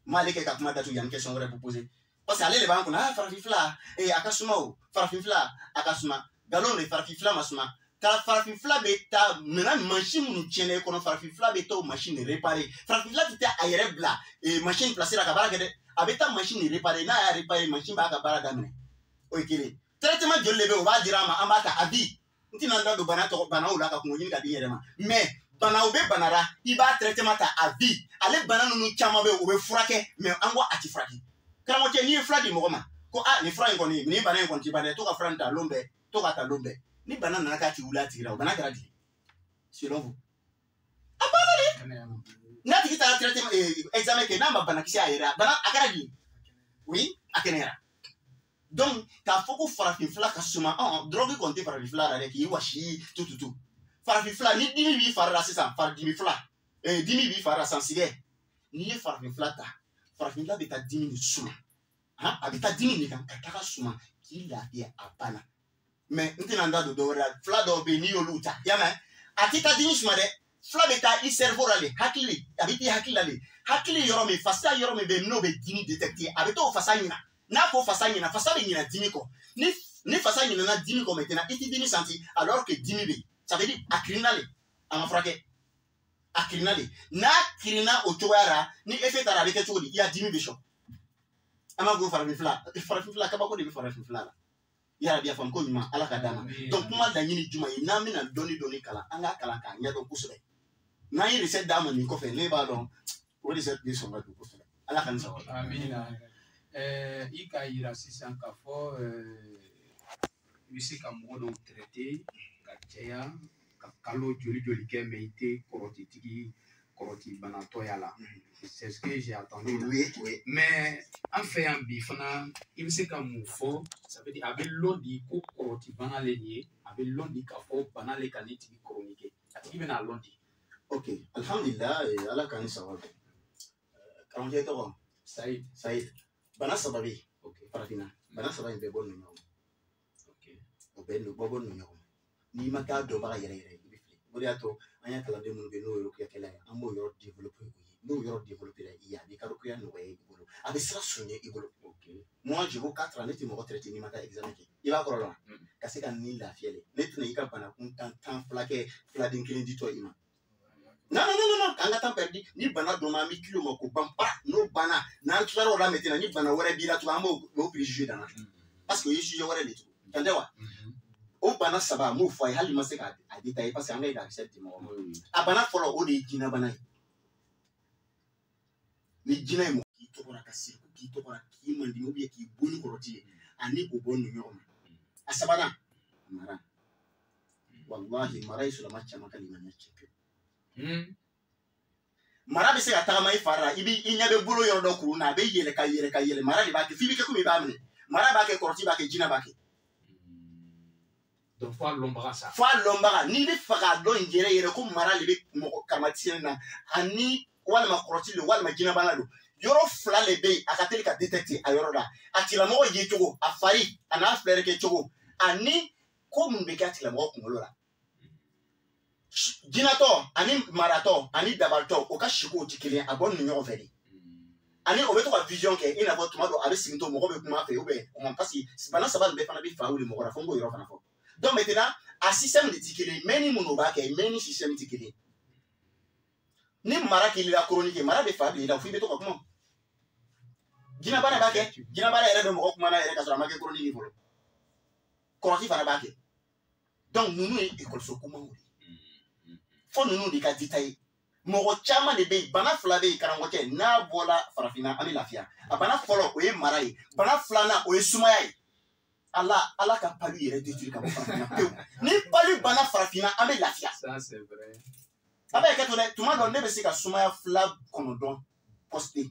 maleke ka kuma datu yan question vrai pour poser parce que aller le banko na farfe fla akasuma o farfe fla akasuma dalono farfe fla masuma ta farfe fla beta mena machine nous tiene kono farfe fla beta machine réparer farfe fla tita ayere bla machine placer la kabara gede abeta machine réparer na ya réparer machine ba ka bara damne o ikele traitement de lebe o ba dirama amata abi ntina ndo bana to bana o la ka kunyi ka diere ma mais bana o be banara iba traitement ta abi ale bana nunu chama be o be frake mais ango ati frake kala mo ke ni frake mo ma ko ni fura in kɔni ni bana in kɔni ti ban dɛ to ka fura in ta lon bɛɛ to ka ta lon bɛɛ ni bana nana k'a ti wuli a tigi la o bana kɛra di selon vous a banna de n'a tigi taara traitement examen kɛ n'a ma banakisɛ a yɛrɛ bana a kɛra di oui a kɛnɛyara donc k'a fɔ ko farafinfila ka suma drogue kɔni tɛ farafinfila la dɛ k'i wasi tututu farafinfila ni dimi b'i fari la sisan faridimi fila dimi b'i fari la san sigɛ n'i ye farafinfila ta farafinfila bɛ taa dimi de suma a bɛ taa dimi de kan ka taga suma k'i lafiya a banna mais n tɛna n da don dɔwɛrɛ la fila dɔw bɛ yen n'i y'olu ta y'a mɛn a tɛ taa dimi suma dɛ fila bɛ taa i cerveau la de hakili a bɛ t'i hakili la de hakili yɔrɔ min fasa yɔrɔ min bɛ yen n'o bɛ dimi détecter a bɛ t'o fasa ɲina n'a ko fasa ɲina fasa bɛ ɲina dimi kɔ ni fasa ɲinana dimi kɔ maintenant i tɛ dimi senti alors que dimi bɛ yen ça veut dire a kirina de a ma furakɛ a kirina de n'a kirina o cogoya la ni effet taara a bɛ kɛ cogo di i y'a dimi bɛ sɔn an b'a fɔ farafinfila kabako de bɛ farafinfila la yala bi a faamu ko ɲuman ala ka d'a ma donc kuma laɲini jumɛn ye n'an bɛna dɔɔni kalan an k'a kalan k'a ɲɛdɔn kosɛbɛ n'an ye recette d'a ma nin kɔfɛ ne b'a dɔn o recette bɛ sɔn ka don kosɛbɛ ala ka nin sɔrɔ. amina i k'a yira sisan k'a fɔ i bɛ se ka mɔgɔ dɔw traiter ka caya ka kalo joli kɛ mais i tɛ kɔrɔti banatɔya la c'est ce que j'ai entendu oui mais an fɛ yan bi fana i bɛ se ka mun fɔ ça veut dire a bɛ lɔn di ko kɔrɔti bana le nin ye a bɛ lɔn di k'a fɔ bana le ka ne tigi chronique a tigi bɛna lɔn di. ok alhamdulillah ala ka ni sababu karamɔgɔ tɔgɔ sayid bana saba bɛ yen farafinna bana saba in bɛɛ bɔ ninnu ɲɔgɔn o bɛɛ bɔ ninnu ɲɔgɔn n'i ma taa dɔnbaga yɛrɛ i bɛ fili o de y'a to an y'a kalanden minnu bɛ yen n'o ye rukuyakɛla ye an b'o yɔrɔ développer u ye n'o yɔrɔ développer la i ye a b'i ka rukuya nɔgɔya i bolo a bɛ sira sonya i bolo moi je vous 4 ans ne tɛ mɔgɔ traiter n'i ma taa examen kɛ i b'a kɔrɔ dɔn ka se ka nin lafiya le ne tɛna i ka banakun tan fila kɛ filaden kelen di tɔ i ma non an ka temps perdu ni bana donna an bɛ kilo ma ko ban n'o banna n'an tilara o la maintenant ni bana wɛrɛ b'i la tugun an b'o préjugé dan na parce que o ye sujet wɛrɛ de tugun tan tɛ wa o bana saba m'o fɔ a ye hali ma se k'a détailler parce que an ka yi recette di mɔgɔ ma a bana fɔlɔ o de ye jinɛ bana ye ni jinɛ ye mɔgɔ k'i tɔgɔra ka siri k'i tɔgɔra k'i mandi ou bien k'i boni kɔrɔti ye ani o bɔ ninnu ɲɔgɔn ma a sabanan mara wallahi mara ye sulama caman ka limaniya cɛ pewu mara bɛ se ka tagama i fari la i ɲɛ bɛ bolo yɔrɔ dɔ kuru na a bɛ yɛlɛ ka yɛlɛ mara de b'a kɛ f'i bɛ kɛ komi i b'a minɛ mara b'a kɛ kɔrɔti b'a kɛ jinɛ b'a kɛ. donc f'a lɔnbaga sa. f'a lɔnbaga n'i bɛ fɛ k'a dɔn yɛrɛ ko mara de bɛ mɔgɔ kamatisiyɛn na ani walima kɔrɔti don walima jinɛ bana don yɔrɔ fila de bɛ yen a ka teli ka détecter a yɔrɔ la a tigilamɔgɔ ye cogo a fari a n'a filɛri kɛ cogo ani ko minnu bɛ kɛ a tigilamɔgɔ kunkolo la. jinatɔ ani maratɔ ani dabaritɔ o ka siko tɛ kelen a bɔ ninnu ɲɔgɔn fɛ de ani o bɛ to ka vision kɛ i n'a fɔ tuma dɔ a bɛ sigi to mɔgɔ bɛ kuma a fɛ ou bien parce que bana saba nin bɛɛ fana bɛ fa wuli mɔgɔ la fo n k'o yɔrɔ fana fɔ donc maintenant a système de tɛ kelen mais ni minnu b'a kɛ mais ni système tɛ kelen ni mara k'i la chronique mara bɛ fa bila i la fo i bɛ to ka kuma jinɛ bana b'a kɛ jinɛ bana yɛrɛ bɛ mɔgɔ kuma na yɛrɛ ka sɔrɔ a ma kɛ chronique fɔlɔ kɔrɔti fana b'a kɛ donc ninnu ye école kumaw de fo ninnu de ka dita ye mɔgɔ caman de bɛ yen bana fila bɛ yen karamɔgɔkɛ n'a bɔra farafinna an bɛ lafiya a bana fɔlɔ o ye mara ye bana filanan o ye sumaya ye ala ka palu yɛrɛ détruire ka bɔ farafinna pewu ni palu banna farafinna an bɛ lafiya a bɛ kɛ to dɛ tuma dɔ ne bɛ se ka sumaya 9 poster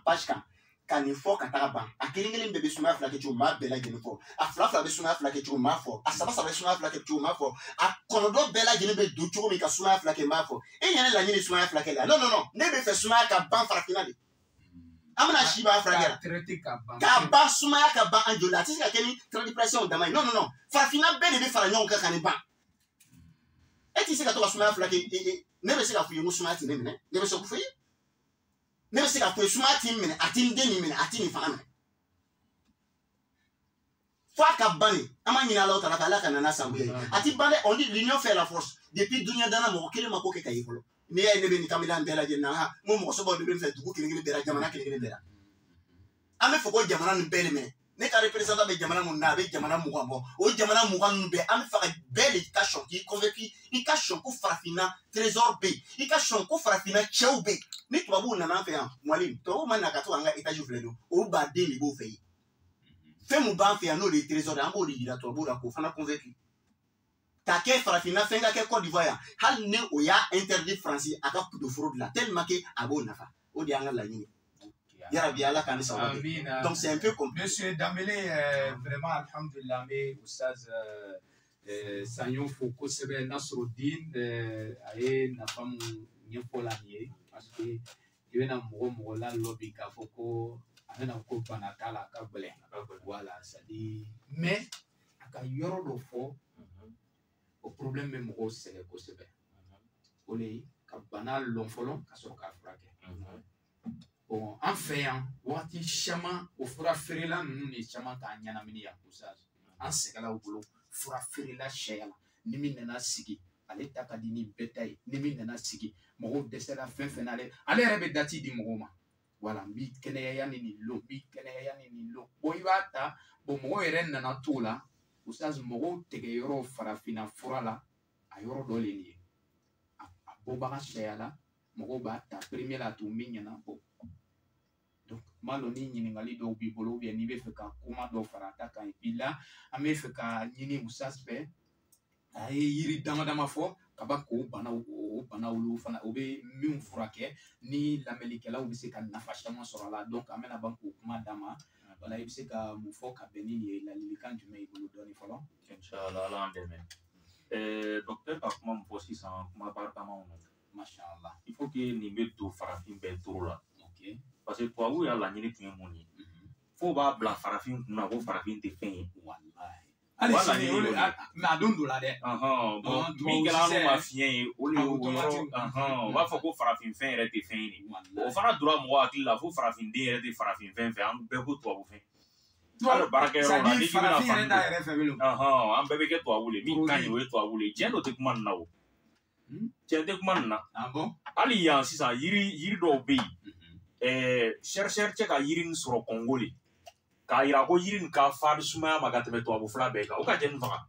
page kan ka nin fɔ ka taga ban a kelen bɛɛ bɛ sumaya 2 kɛ cogo m'a bɛɛ lajɛlen fɔ a 2 bɛ sumaya 2 kɛ cogo m'a fɔ a 3 bɛ sumaya 2 kɛ cogo m'a fɔ a 9 bɛɛ lajɛlen bɛ don cogo min ka sumaya 2 kɛ m'a fɔ e ɲɛna laɲini sumaya 2 kɛ la non ne bɛ fɛ sumaya ka ban farafinna de an bɛna si b'a furakɛ k'a ban sumaya ka ban an joli la a tɛ se ka kɛ ni tradition dama ye non farafinna bɛɛ de bɛ fara ɲɔgɔn kan ka nin ban e tɛ se ka to ka sumaya 2 kɛ ne bɛ se ka fɔ i ye ko sumaya tɛ ne minɛ ne bɛ se k'o fɔ i ye ne bɛ se ka fɔ i ye sumaya tɛ n minɛ a tɛ n den nin minɛ a tɛ nin fanga minɛ fo a ka ban de an b'a ɲini Alahu Taala fɛ Ala ka na n'a sago ye a tɛ ban dɛ on dit l'union fait la force depuis dunuya danna mɔgɔ kelen ma ko kɛ ka ye fɔlɔ n'i y'a ye ne bɛ nin kamalen bɛɛ lajɛlen na n ko mɔgɔ sɛbɛw de bɛ n fɛ dugu kelen bɛɛ la jamana kelen bɛɛ la an bɛ fɛ ko jamana nin bɛɛ de minɛ ne ka représentant bɛ jamana mun na a bɛ jamana 20 bɔ o jamana 20 ninnu bɛɛ an bɛ fɛ ka bɛɛ de ka sɔn k'i convaincu i ka sɔn ko farafinna trésor bɛ yen i ka sɔn ko farafinna cɛw bɛ yen ni tubabuw nana an fɛ yan Mali tubabuw ma na ka to an ka étage filɛ don o baden de b'o fɛ yen Fais-moi ban faire nous les trésors en bas de la tour pour la confana convaincu. Ta que farafina fenga que Côte d'Ivoire hal ne oya interdit français à cap de fraude là tellement que abo nafa au dianga la ligne. Donc c'est un peu compliqué. Monsieur Dambélé, vraiment alhamdulillah mais oustaz Sanyon Foko sebe Nasruddin aye nafamu nyefola niye parce que il na mo la lobby ka foko ana ko banatala ka bele voilà ça dit mais aka yoro do fo au problème même mo sele ko sebe ole ka banal lonfolon ka so ka frake bon en fait wati chama o fura ferela nunu ni chama ka nyana mini ya oustaz en segala o bolo fura ferela shayala ni min nana sigi ale takadi ni betaye ni min nana sigi mo desera fin finale ale rebe dati di mo ma voilà bi kene ya ni lo bi kene ya ni lo boyata bo mo yere nana tola oustaz mo tege yoro farafina fura la a yoro dole ni a boba shayala mo ba ta premier la to minyana bo donc maloni ɲininkali dɔw b'i bolo bien n'i bɛ fɛ ka kuma dɔw fara ta kan et puis là an bɛ fɛ ka ɲini Oustaz fɛ a ye yiri dama dama fɔ kaba k'o banaw olu fana o bɛ min furakɛ ni lamɛnnikɛlaw bɛ se ka nafa caman sɔrɔ a la donc an bɛna ban k'o kuma d'a ma wala i bɛ se ka mun fɔ ka bɛn ni ye ladilikan jumɛn y'i bolo dɔɔni fɔlɔ. Inshallah Ala an dɛmɛ docteur ka kuma min fɔ sisan kuma barikamaw don Mashallah il faut que nin bɛ don farafin bɛɛ toro la. Parce que tubabu y'a laɲini tun ye mun ye fo b'a bila farafin kunna ko farafin tɛ fɛn ye hali sini o mais a don dɔ la dɛ min kɛra anw ma fiɲɛ ye o de ye o yɔrɔ u b'a fɔ ko farafin fɛn yɛrɛ tɛ fɛn ye de o fana donna mɔgɔ hakili la fo farafin den yɛrɛ tɛ farafin fɛn fɛ an bɛɛ ko tubabu fɛn hali baarakɛyɔrɔ la ni k'i bɛna fan an bɛɛ bɛ kɛ tubabu le min ka ɲi o ye tubabu le tiɲɛ dɔ tɛ kuma nin na o tiɲɛ tɛ kuma nin na hali yan sisan yiri dɔw bɛ yen chercheur cɛ ka yiri nin sɔrɔ Congo le k'a yira ko yiri nin ka farin sumaya ma ka tɛmɛ tubabu fila bɛɛ kan o ka jɛ nin faga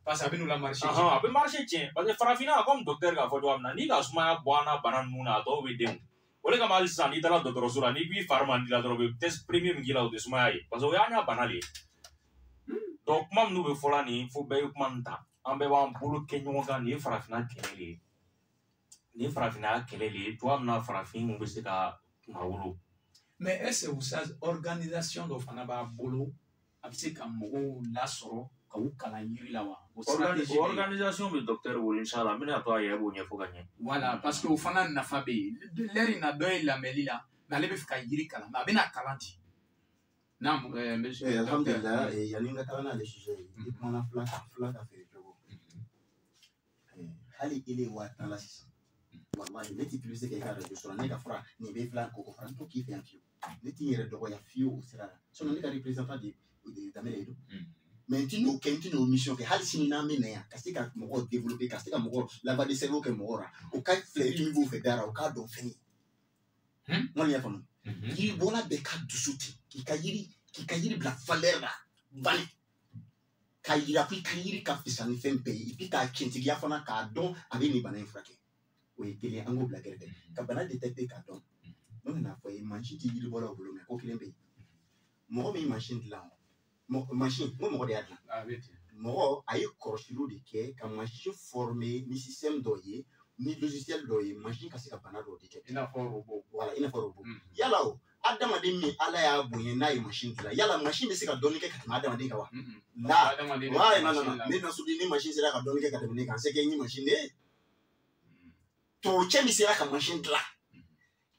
parce que a bɛ n'u la marché a bɛ marché tiɲɛ parce que farafinna comme docteur k'a fɔ cogoya min na n'i ka sumaya bɔ an na bana ninnu na a tɔw bɛ den o de kama hali sisan n'i taara dɔgɔtɔrɔso la n'i b'i fari man di la dɔrɔn u bɛ test premier min k'i la o tɛ sumaya ye parce que o y'an ka bana de ye donc kuma minnu bɛ fɔla nin fo bɛɛ ye kuma nin ta an bɛɛ b'an bolo kɛ ɲɔgɔn kan nin ye farafinna kɛlɛ de ye nin ye farafinna kɛlɛ de ye cogoya min na farafin mun bɛ se ka kunna wolo. Mais est-ce que vous avez organisation dɔ fana b'a bolo a bɛ se ka mɔgɔw lasɔrɔ ka u kalan yiri la wa? Organisation bɛ docteur wele inshallah n bɛna to a yɛrɛ b'o ɲɛfɔ ka ɲɛ. Voilà parce que o fana nafa bɛ yen l'heure in na dɔ ye lamɛnli la mais ale bɛ fɛ ka yiri kalan mais a bɛna kalan di. Naam monsieur. Alhamdulillah yanni n ka taga n'ale sujet ye i kumana fila ka feere cogo hali i le 1000 la sisan. Wallahi ne ti plus que ka radio sɔrɔ ne ka fura nin bɛ filan ko fara n t'o k'i fɛ yan fiyewu ne t'i yɛrɛ dɔgɔya fiyewu o sira la sinon ne ka représentant de Damele don mais n ti n'o kɛ n ti n'o mission kɛ hali sini n'an bɛ na yan ka se ka mɔgɔw développer ka se ka mɔgɔw lavage de cerveau kɛ mɔgɔw la o ka filɛri min b'o fɛ dara o k'a dɔn fɛn ye n kɔni y'a faamu yiri bɔla bɛɛ ka dusu ten k'i ka yiri bila valeur la bali k'a yira ko i ka yiri ka fisa ni fɛn bɛɛ ye et puis k'a cɛntigiya fana k'a dɔn a bɛ nin bana in furakɛ. O ye kelen an k'o bila kɛrɛfɛ ka bana détecter k'a dɔn n bɛna fɔ ye mansin tɛ yiribɔlaw bolo mais ko kelen bɛ yen mɔgɔ min mansin dilan mansin n ko mɔgɔ de y'a dilan mɔgɔ a ye kɔlɔsiliw de kɛ ka mansin former ni système dɔ ye ni logiciel dɔ ye mansin ka se ka bana dɔw détecter. I n'a fɔ robot. Voilà i n'a fɔ robot yala o adamaden min ala y'a bonya n'a ye mansin dilan yala mansin bɛ se ka dɔnni kɛ ka tɛmɛ adamaden kan wa. la wa ne Nasruddin ni mansin sera ka dɔnni kɛ ka tɛmɛ ne kan c'est que n ye mansin de ye. To cɛ min sera ka mansin dilan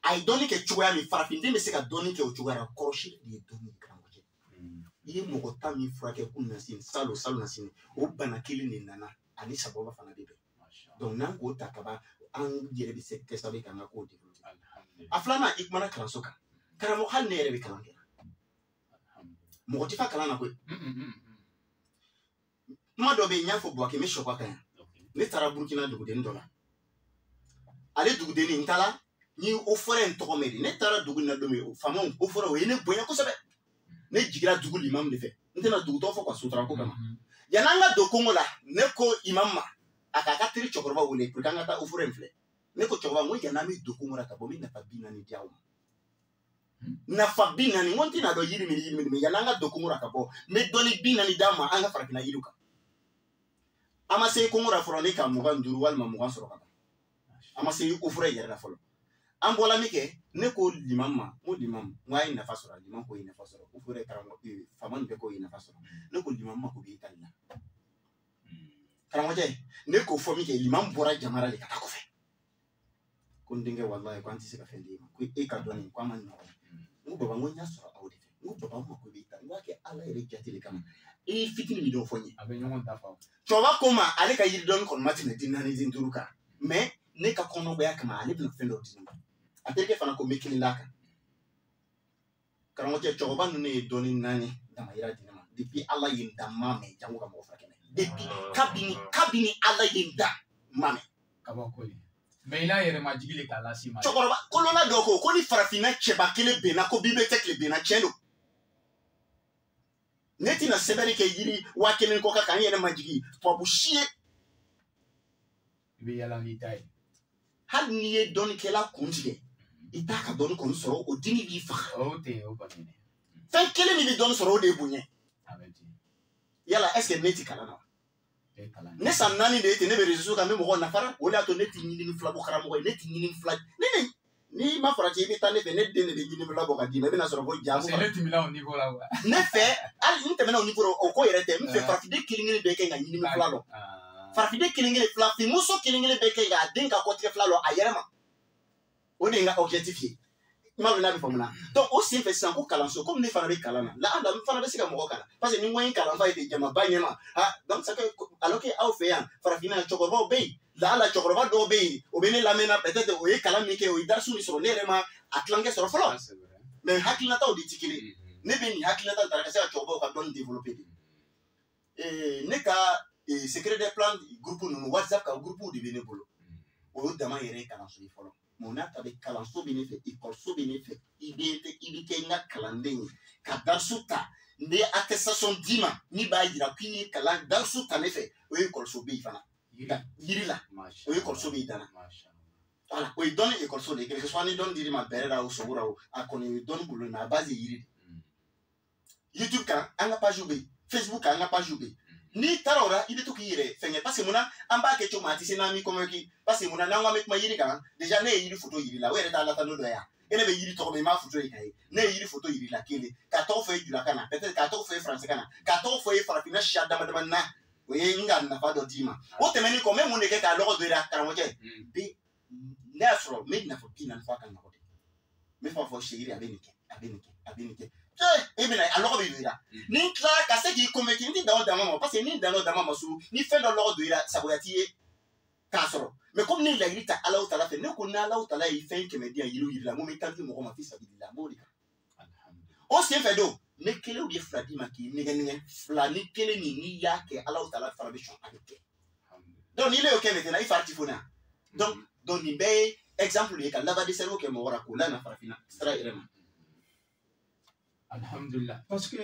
a ye dɔnni kɛ cogoya min farafinden bɛ se ka dɔnni kɛ o cogoya la kɔrɔsi de ye dɔnni karamɔgɔ kɛ i ye mɔgɔ 10 min furakɛ kun na sini salon na sini o bana kelen de nana ani sababa fana bɛ bɛn donc n'an k'o ta ka ban an yɛrɛ bɛ se kɛ sababu ye k'an ka kow développer a filanan i kumana kalanso kan karamɔgɔ hali ne yɛrɛ bɛ kalan kɛ mɔgɔ tɛ fa kalan na koyi kuma dɔ bɛ yen n y'a fɔ Buwake n bɛ sɔkɔ kan yan ne taara Burukina dugudennin dɔ la. Ale dugudennin n taara ni o fɔra in tɔgɔ mɛn de ne taara dugu in na don min o faamaw o fɔra o ye ne bonya kosɛbɛ ne jigira dugu limamu de fɛ n tɛna dugu tɔgɔ fɔ ka sutura ko kama yan'an ka don Congo la ne ko imam ma a k'a ka teri cɛkɔrɔba wele pour que an ka taa o fɔra in filɛ ne ko cɛkɔrɔba n ko yan'an bɛ don Congo la ka bɔ n bɛ nafa 40 di aw ma nafa bi nani ngonti na do yiri mi yananga do kumura kabo me doni bi nani dama anga farafina yiruka ama se kumura foroni ka mugan duru wal ma mugan soro kaba ama se ko fure yara folo an bola mike ne ko limamma mo limam ngai nafa soro limam ko ina fasoro ko fure karamo faman be ko ina fasoro ne ko limamma ko bi talla karamo je ne ko fo mike limam bora jamara le kata ko fe ko ndinge wallahi ko anti se ka fendi ma ko e ka doni ko man no ngo baba ngo nya soro awde ngo baba mo ko bi talla ngake ala ere jatile kam e fitini mi do fonyi abe nyongo dafa choba koma ale ka yiri don kon matine dinani din turuka mais ne ka kono be akama ale bi no fendo dinani ateke fana ko mekili laka karango che choba nune doni nani dama ira dinama depuis Allah yinda mame jango ka mo fakene depuis kabini Allah yinda mame kabakoli mais ila yere majigile kala sima chokoroba kolona doko ko ni farafina cheba kele bena ko bibe tekle bena chelo neti na sebeli ke yiri wa kelen ko ka kan yene majigi to bushie be yala ni tay hal ni ye doni kela kuntige itaka doni kon soro o dini bi fa o te o banene fen kele mi bi doni soro de bunye abeti yala est ce que neti kala na e kala ne san nani de te ne be rezo ka me mo na fara o la to neti nyini ni fla bo kara mo neti nyini fla ni ma fara ti bi ta ne fe ne de ne be nyini fla bo ka di me na soro bo jabu c'est neti mila au niveau là ne fe al ni te me na au niveau o ko yere te me fe fara fi de kilingini be ke nga nyini fla lo fara fi de kilingini fla fi muso kilingini be ke ga den ka ko tre fla lo ayere ma o de nga objectifier ma na bi famuna donc o sin fait sans ko kalanso comme ne fana be kalana la anda fana be sika mo kala parce que ni moyen kalan fa ite jama banyema ah donc ça que alors que au fait fara fina chokorba be la ala chokorba do be o be ne la mena peut-être o ye kalan mi ke o idarsu ni soro ne rema atlangue soro folo mais hakina ta o di tikile ne be ni hakina ta dara ka chokorba ka don développer ne ka secret des plans groupe no WhatsApp ka groupe de bene bolo o dama yere kalanso folo mona tabe kalanso bene fe ikolso bene fe idete ibike nga kalanden ka darsuta ne attestation dima ni ba yira kini kalan darsuta ne fe o ikolso be fana yirila o ikolso be dana voilà o donne ikolso de quelque soit ni don dirima berera o sogura o akoni don bulu na base yiri YouTube kan anga page be Facebook anga page be ni tarora ibe to kire fenye parce que mona amba ke choma ti sinami comme ki parce que mona nanga met ma yiri kan déjà ne yiri photo yiri la were ta la ta do ya ene be yiri to me ma photo yi kai ne yiri photo yiri la kele ka to fo yiri la kana peut-être ka to fo français kana ka to fo farafina sha dama dama na we nga na fa do dima o te meni ko me mone ke ka lo do ra kara mo je be nasro me na fo pina fa kan ko me fa fo shiri abenike even alors be dira ni clara ka se ki convaincu ni dawo dama parce que ni dawo dama masu ni fait dans l'ordre dira saboyati ka soro mais comme ni la grita Allah taala fait ne ko na Allah taala il fait que me dia yilu yila mo me kan mo ko ma fi sabila mo dika o se fait do ne kele o bi fladi ma ki ne flani kele ni ya ke Allah taala fara be chon avec donc il est OK maintenant il fait tifona donc ni be exemple le ka lava de cerveau ke mo wara ko la na farafina stra irema alhamdulillah parce que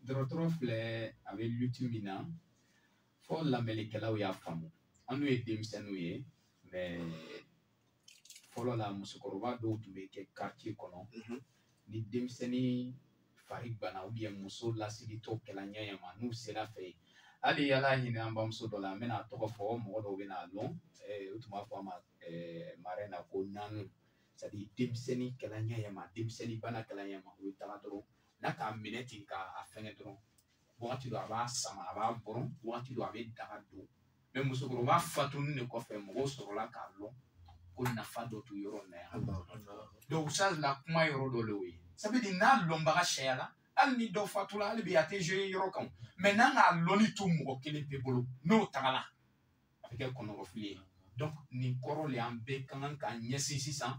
dɔgɔtɔrɔ filɛ a bɛ lutte min na fɔ lamɛnnikɛlaw y'a faamu an n'u ye denmisɛnninw ye mais fɔlɔ la musokɔrɔba dɔw tun bɛ kɛ quartier kɔnɔ ni denmisɛnnin fari banna ou bien muso lasigitɔ kɛla ɲɛɲɛ ma n'u sera fɛ hali ala hinɛ an bamuso dɔ la an bɛna tɔgɔ fɔ mɔgɔ dɔw bɛna dɔn u tun b'a fɔ a ma marɛ na ko nanu c'est-à-dire denmisɛnnin kɛla ɲɛɲɛ ma denmisɛnnin bana kɛla ɲɛɲɛ ma o ye taga dɔrɔn n'a k'a minɛ ten k'a fɛngɛ dɔrɔn wagati dɔ a b'a sama a b'a bɔrɔn wagati dɔ a bɛ daga don mais musokɔrɔba fatunni de kɔfɛ mɔgɔw sɔrɔla k'a lɔn ko nafa dɔ t'u yɔrɔ na yan donc ça la kuma yɔrɔ dɔ le y'o ye ça veut dire n'a lɔnbaga cayara hali ni dɔ fatula hali bi a tɛ jouer yɔrɔ kan mais n'a k'a lɔnni to mɔgɔ kelen pe bolo n'o tagala a bɛ kɛ kɔnɔgɔfili ye donc nin kɔrɔ le an bɛɛ ka kan k'an ɲɛsin sisan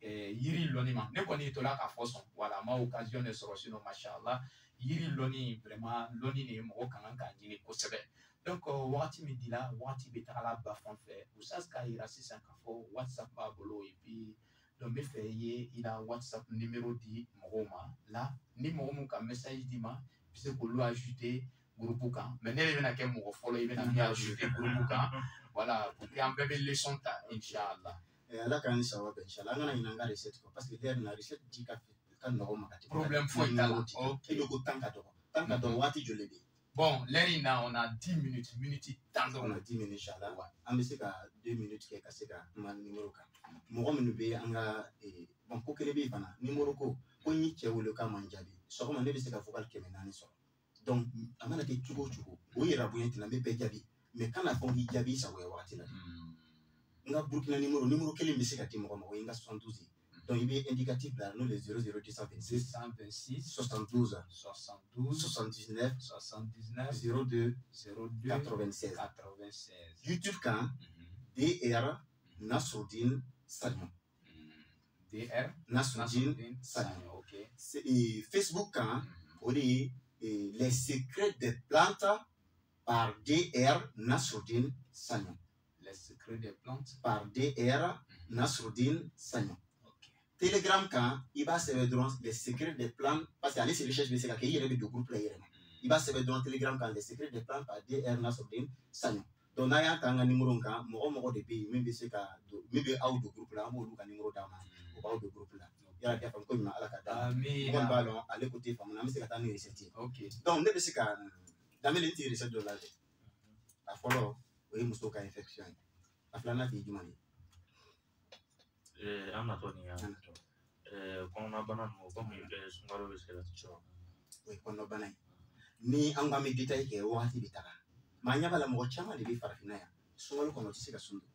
yiri lɔnni ma ne kɔni tola k'a fɔ sɔn voilà ma occasion de sɔrɔ sinon machallah yiri lɔnni vraiment lɔnni de mɔgɔ ka kan k'a ɲini kosɛbɛ donc wagati min dila wagati bɛ tagala ba fan fɛ usaz k'a yira sisan k'a fɔ whatsapp b'a bolo et puis donc n bɛ fɛ i la whatsapp numéro di mɔgɔw ma la ni mɔgɔ min ka message di ma i bɛ se k'olu ajouter groupe kan mais ne de bɛna kɛ mɔgɔ fɔlɔ i bɛna min ajouter groupe kan voilà pour que an bɛɛ bɛ leçon ta inchallah ala kan sawa ben inshallah ngana ina ngare set ko parce que der na reset di ka kan no ma kati Problème foi tala. OK. et le ko tanka to wati jolebi. Bon, là on a 10 minutes temps on a 10 minutes inshallah. Ambisika 2 minutes ke kasika man numéro ka. Mo ko be anga bon ko kele be bana numéro ko ni che wolo ka manjabi. So ko man be sika vocal ke menani so. Donc amana ke chugo o yera boyenti na be pe jabi. Mais quand la fongi jabi sa we wati la. Nga Burkina numéro kele be sika ti mo ko inga 72. Donc il est indicatif là, nous les 00226 72 79 02 96. YouTube quand DR Nasruddin Sagnon. DR Nasruddin Sagnon. OK. Facebook quand on dit les secrets des plantes par DR Nasruddin Sagnon. Les secrets des plantes par DR Nasruddin Sagnon. Telegram quand il va se mettre les secrets des plans parce qu'aller se recherche mais c'est qu'il y a des groupes là il va se mettre dans Telegram quand les secrets des plans par DR Nasruddin Sagnon. Donc là il y a un numéro quand moi de pays même c'est que même out de groupe là moi le numéro d'ama ou out de groupe là il y a des femmes comme à la cata on ballon à l'écouter femme là mais c'est que t'as une recette. OK. Donc ne c'est que dans les recettes de là à follow oui muso ka infection aflana fi jumani Anatonia. Kɔnɔna bana ninnu komi sunkalo bɛ se ka sɔrɔ. O ye kɔnɔna bana ye. Ni an ko an bɛ détail kɛ wagati bɛ taga. Maa ɲɛ b'a la mɔgɔ caman de bɛ farafinna yan. Sunkalo kɔnɔ o tɛ se ka sun don.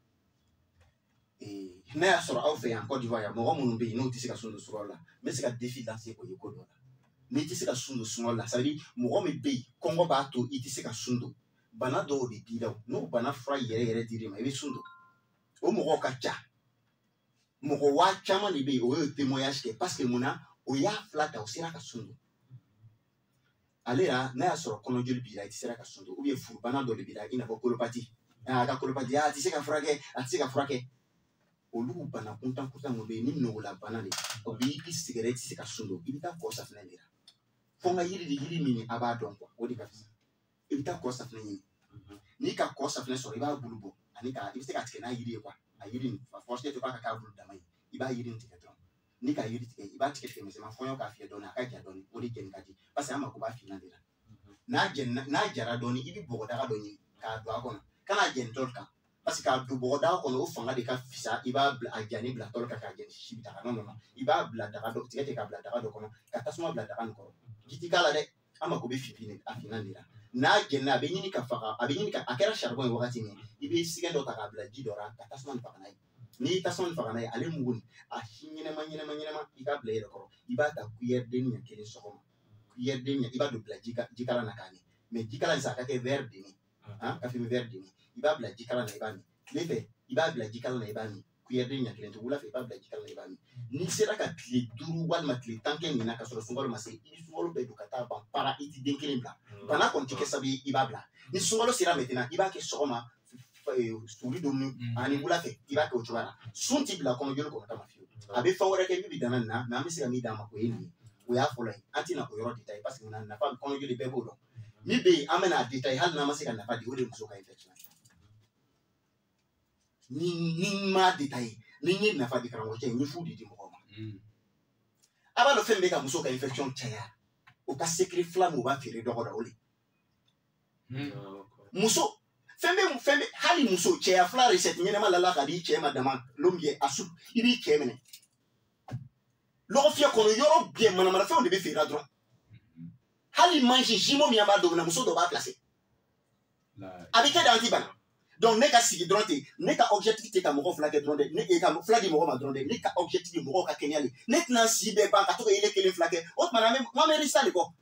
N'a y'a sɔrɔ aw fɛ yan Côte d'Ivoire yan mɔgɔ minnu bɛ yen n'o tɛ se ka sun don sunkalo la. N bɛ se ka défi lancer o ye ko dɔ la. N'i tɛ se ka sun don sunkalo la, ça veut dire mɔgɔ min bɛ yen kɔngɔ b'a to i tɛ se ka sun don. Bana dɔw de b'i la o. N'o bana fura yɛrɛ dir'i ma i bɛ sun don. O mɔgɔw ka ca. Mɔgɔ waa caman de bɛ yen o ye témoignage kɛ parce que mun na o y'a fila ta o sera ka sun don ale la n'a y'a sɔrɔ kɔnɔjoli b'i la i tɛ se ka sun don ou bien furubana dɔ de b'i la i n'a fɔ kolopati a ka kolopati a tɛ se ka furakɛ a tɛ se ka furakɛ olu bana kuntan mun bɛ yen ni nɔgɔlabana de o b'i sɛgɛrɛ i tɛ se ka sun don i bɛ taa kɔ safunɛ de la fo n ka yiri min a b'a dɔn o de ka fisa i bɛ taa kɔ safunɛ ɲini n'i ka kɔ safunɛ sɔrɔ i b'a bulu bɔ ani ka i bɛ se ka tigɛ n'a yiri ye quoi a yiri force to k'a ka k'a bulu dama ye i b'a yiri tigɛ dɔrɔn n'i ka yiri tigɛ i b'a tigɛ tigɛ misɛnman fɔɲɔ k'a fiyɛ dɔɔni a ka ja dɔɔni o de jɛni ka di parce que an mako b'a finna de la n'a jara dɔɔni i bɛ bɔgɔdaga dɔ ɲini k'a don a kɔnɔ kana jɛni tɔli kan parce que k'a don bɔgɔdaga kɔnɔ o fanga de ka fisa i b'a bila a jani bila tɔli kan k'a jɛni sisi bi taga non i b'a bila daga dɔ tigɛ k'a bila daga dɔ kɔnɔ ka tasuma bila daga nin kɔrɔ ji ti k'a la dɛ an mako bɛ a finna de la n'a jɛnna a bɛ ɲini ka faga a bɛ ɲini ka a kɛra charbon ye wagati min i bɛ sigɛn dɔ ta k'a bila ji dɔ la ka tasuma nin faga n'a ye n'i ye tasuma nin faga n'a ye ale mugu nin a si ɲɛnɛma i k'a bila i yɛrɛ kɔrɔ i b'a ta cuillère den ɲɛ kelen sɔgɔma cuillère den ɲɛ i b'a don bila jikalan na k'a min mais jikalan in sa a ka kɛ verre demi kafimi verre demi i b'a bila jikalan na i b'a min tile fɛ i b'a bila jikalan na i b'a min cuillère den ɲɛ kelen to wula fɛ i b'a bila jikalan na i b'a min n'i sera ka tile 5 walima tile 10 kɛ ɲinan ka sɔrɔ sunkalo ma se i bɛ sunkalo bɛɛ don ka taa ban para i tɛ den kelen bila bana kɔni tɛ kɛ sababu ye i b'a bila ni sunkalo sera maintenant i b'a kɛ sɔgɔma suri don ani wula fɛ i b'a kɛ o cogoya la sun t'i bila kɔnɔjoli kɔnɔ kama fiyewu a bɛ fɛn wɛrɛ kɛ min bɛ dana nin na mais an bɛ se ka min d'a ma o ye nin ye o y'a fɔlɔ ye an tɛna o yɔrɔ détailler parce que nafa kɔnɔjoli bɛɛ b'o dɔn min bɛ yen an bɛna a détailler hali n'an ma se ka nafa di o de ye muso ka infection ni ma détailler ni n ye nafa di karamɔgɔ cɛ n ye fu de di mɔgɔw ma a b'a dɔn fɛn bɛ ka muso ka infection caya o ka secret fila min u b'a feere dɔgɔ la o de muso fɛn bɛ hali muso cɛya fila recette ɲɛnɛma lala ka di cɛ ma dama l'homme bien a su i b'i cɛ minɛ lɔgɔ fiyɛ kɔnɔ yɔrɔ bɛɛ manamanafɛnw de bɛ feere dɔrɔn hali mansi jimo min b'a dɔn muso dɔ b'a placer a bɛ kɛ dan ti bana donc ne ka sigi dɔrɔn ten ne ka objectif tɛ ka mɔgɔ fila kɛ dɔrɔn dɛ ne ka fila di mɔgɔ ma dɔrɔn dɛ ne ka objectif ye mɔgɔw ka kɛnɛya de ne tɛna si bɛɛ ban ka to ka yɛlɛ kelen fila kɛ o tuma na an bɛ risque de kɔ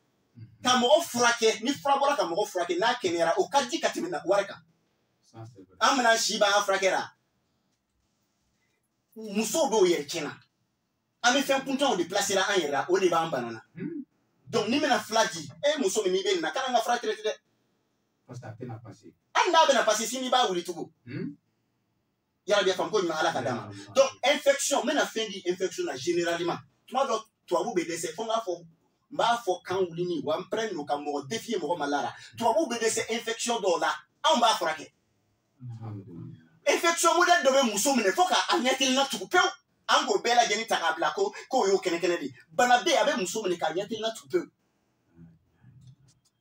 ka mɔgɔ furakɛ ni fura bɔra ka mɔgɔ furakɛ n'a kɛnɛyara o ka di ka tɛmɛ wari kan an bɛna si ban an furakɛra musow b'o yɛrɛ tiɲɛna an bɛ fɛn kuntanw de placer an yɛrɛ la o de b'an bana na donc ni bɛna fila di muso min n'i bɛ nin na kana n ka fura traiter dɛ parce que a tɛna passer hali n'a bɛna passer sini i b'a wuli tugun yala bi a faamu ko ɲuman ala ka d'a ma donc infection n bɛna fɛn di infection na généralement tuma dɔ tubabu bɛ dɛsɛ fo n k'a fɔ n b'a fɔ kan wulini wa n pɛrɛn don ka mɔgɔ défier mɔgɔ ma lara tubabu bɛ dɛsɛ infection dɔw la anw b'a furakɛ infection modèle de muso mine faut ka anyati na tupew ango bela jeni takabla ko yo kene di bana be abe muso mine ka anyati na tupew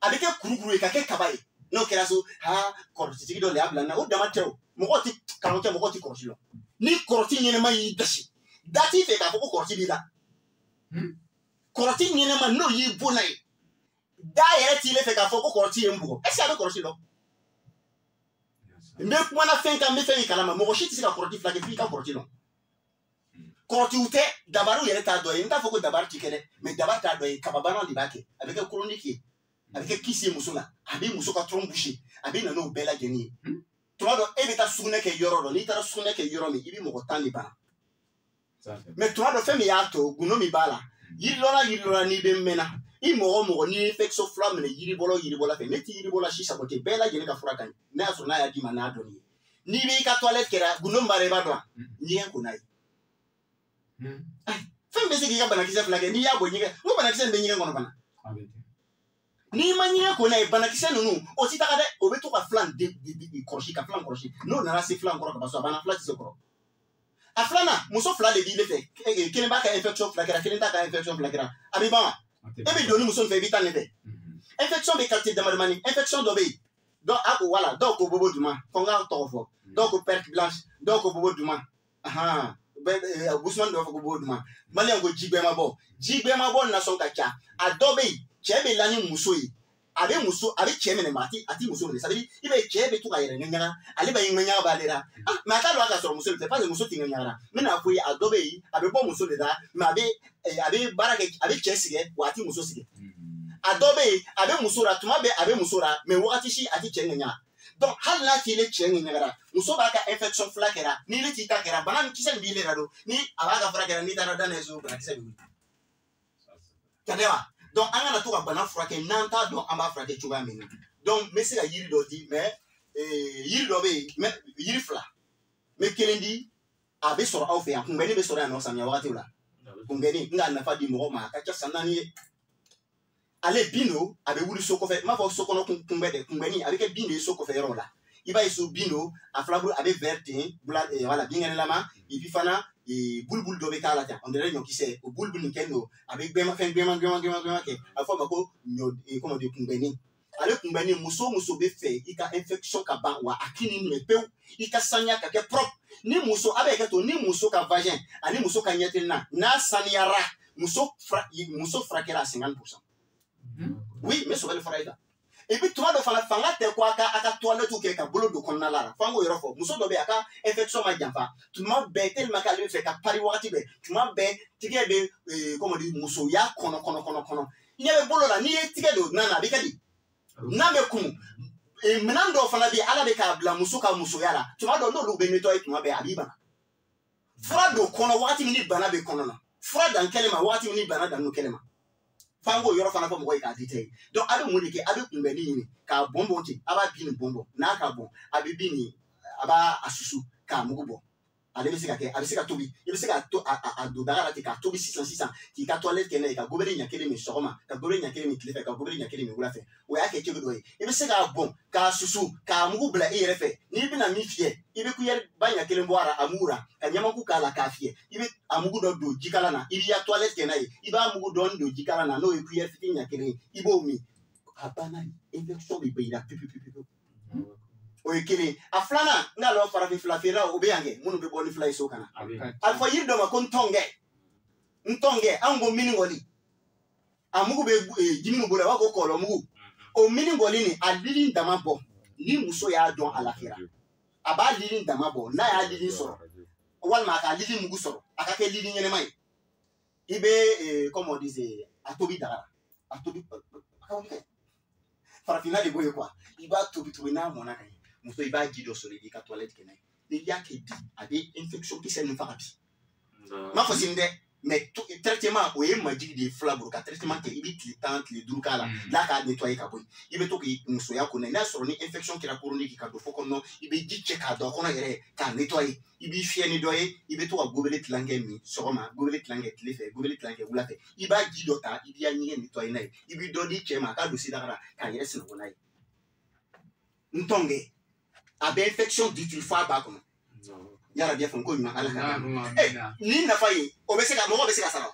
avec kurukuru ka ke kabaye no keraso ha korti tigi do le abla na o damateo mokoti karote mokoti korti lo ni korti nyene ma yi dashi dati fe ka foko korti bi la korti nyene ma no yi bonai da yere ti le fe ka foko korti embugo est-ce que korti lo me kuma na fenka me fe kala ma mo shi ti ka korti flake fi ka korti lo korti ute dabaru yere ta do nta foko dabar ti kele me dabar ta do kababana li bake avec chronique avec qui c'est muso la abi muso ka tron boucher abi na no bela geni to do e beta sugune ke yoro do ni tara sugune ke yoro mi ibi mo ko tani bana mais to do fe mi yato guno mi bala yilora ni be mena i mo ni infection flamme ne yiri bola fe neti yiri bola shisha ko te bela geni ka fura kan na so na ya di mana do ni bi ka toilette kera guno mbare ba do ni en ko nai fe me se ki ka bana ki se flage ni ya bo ni ga mo bana ki se be ni ga ngono bana ni manyia ko na banakise nunu o si takade o beto ka flan de kroshi ka flan kroshi no na se flan koro ka baso bana flan se koro aflana muso flan de bile fe kene ba ka infection flan kera kene ta ka infection flan kera abi ba e be doni muso fe vital ne fe infection be qualité de mani infection do be donc ako wala donc ko bobo duma konga to fo donc perte blanche donc ko bobo duma aha Busman do fo bobo duma mali ngo jigbe ma bo na son ka cha adobe chebe lani muso yi abe cheme ne mati ati muso ne sabili ibe chebe tu ka yere nyanga ale ba yinganya ba lera ma ka lo aka so muso le pas muso tinganya me na fu yi adobe yi abe bo muso le da ma abe baraka abe chesige wati muso sige adobe yi abe muso ra tuma be abe muso ra me wati shi ati chenganya donc hal la ti le chenganya muso ba ka infection flakera ni le ti ta kera banan kisen bi le rado ni abaga flakera ni ta na zo ba kisen bi kadewa donc an kana to ka bana frake nanta donc an ba frake chuga meni donc me se ka yiri do di mais yiri do be mais yiri fla me kelendi abe soro aw fe an ngani be soro an osam ya wakati la ngani nga na fa di mo ma ka cha sanani ale bino abe wuri soko fe ma fo soko no kumbede ngani abe ke bino soko fe ro la iba iso bino aflabu abe verte bula wala bingani lama ibi fana bulbul do be kala ta on dirait qui c'est au bulbul ni kendo avec bema ke afo mako nyo comment dire kumbeni ale kumbeni muso be fe ika infection ka ba wa akini ni peu ika sanya ka ke propre ni muso abe ke to ni muso ka vagin ani muso ka nyete na saniara muso frakera 50%. Oui mais so belle fraida et puis toi do fala fanga te kwa aka toilette ou ke ka bolo do konna lara fango yoro fo muso do be aka infection ma jamfa tu ma be tel ma ka le fe ka pari wakati be tu ma be tige be comment dire muso ya kono nyebe bolo la ni tige do nana be kadi na be kumu e menando fala bi ala be ka bla muso ka muso yala tu ma do no be nettoyer tu ma be abiba fra do kono wakati ni bana be kono na fra dan kelema wakati ni bana dan no kelema fango yoro fana ko mo ka dite donc abe munike abe kumbeni ni ka bombo ti aba bini bombo na ka bon abe bini aba asusu ka mugubo ale bisika ke abe sika tobi ibe sika to a do dara ti ka tobi 600 ti ka toilette kene ka gobere nyakele mi sokoma ka gobere nyakele mi klefe ka gobere nyakele mi wula fe o ya ke chego do ibe sika bon ka susu ka mugubla e refe ni bi na mi fie ibe ku yer ba nyakele mboara amura ka nyama ku kala ka fie ibe amugu do jikala na ibe ya toilette kene ibe amugu do jikala na no e ku yer fiti nyakele ibe o mi abana infection bi beira pipi o ekele aflana ngalo fara fi flafira o beyange munu be boni fly so kana alfa yirdo ma kon ntonge ango mini ngoli amugu be jimi ngula wako kolo mugu o mini ngoli ni alili ndamabo ni muso ya don alafira aba lili ndamabo na ya lili soro wal ma ka lili mugu soro aka ke lili nyene mai ibe comme on disait atobi dara atobi farafina de boye kwa iba tobi na mona kai muso iba gido solo di ka toilette kene ni ya ke di ade infection ki se ne farabi ma fo sinde mais traitement o e maji de flabro ka traitement ke ibi client le duru kala la ka nettoyer ka boy ibe to ki muso ya ko na soro ni infection ki la chronique ka do foko no ibe di check ka do ko na yere ka nettoyer ibi fie ni doye ibe to wa gobele tlange mi sokoma gobele tlange tlefe gobele tlange wula fe iba gido ta ibi ya nyi nettoyer na ibi do di chema ka do sidara ka yere sin wona ntonge abe infection du tulfa ba kono yala biya fon ko nyuma ala ka Allahumma eh amina. ni na fayi o be se ka mo be se ka sara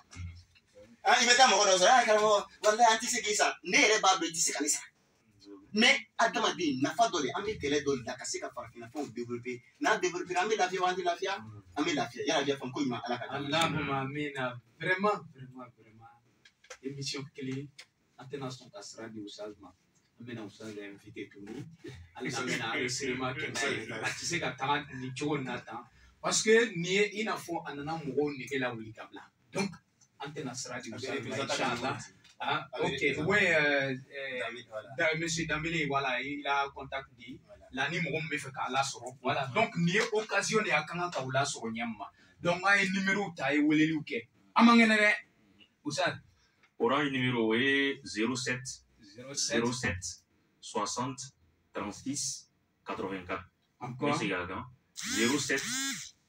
ah ibeta mo ko do so ah ka mo wallahi anti se kisa ne re ba do ti se kanisa mais adama bi na fa do le ambi tele do da ka se ka farafina fon développer na développer ambi la vie wandi la fia ambi la fia yala biya fon ko nyuma ala ka Allahumma amina. Vraiment. Émission clé. Antena son kasra di usazma. Amena usaz invité tout ni. Amena enregistrement que na tu sais ka ta ni chogo nata. Parce que ni ina fo anana mo ni ke la wuli kabla. Donc antena sera di usazma inchallah. Ah OK. Ouais monsieur Dambélé voilà, il a contacté la ni mo me fait ka la soro. Voilà. Donc ni occasion ya kana ka wala soro nyamma. Donc ay numéro ta e weleli uke. Amangene usaz Orange numéro est 07 60 36 84. Encore.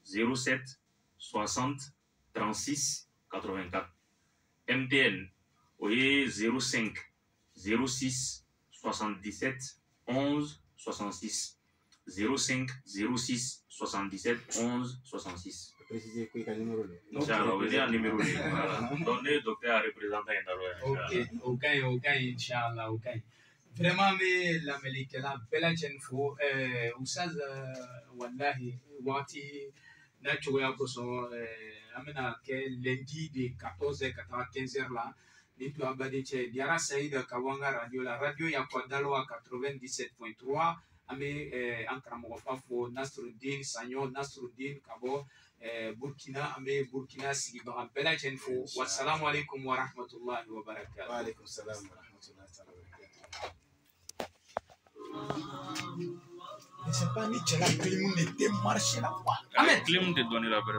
07 60 36 84. MTN est 05 06 77 11 66. 05 06 77 11 66. préciser ko ka numéro le Inch'Allah, vous avez un numéro. Donnez docteur à représenter un Ok, Inch'Allah, ok. Vraiment, mais la Malika, la belle info, Oustaz, wallahi, wati, naturel, amena que lundi de 14h à 15h là, les deux abadés, Diara Saïd Kawanga Radio, la radio Yakwadalo à 97.3, amé Ankramofafo, Nasruddin, Sanyo, Nasruddin, Kabo. Burkina ambe Burkina sigi ba bela info wassalamu alaikum wa rahmatullahi wa barakatuh. wa alaikum salam wa rahmatullahi wa barakatuh. C'est pas ni cela que le monde était marché là quoi. Amen. Clem de donner la vraie.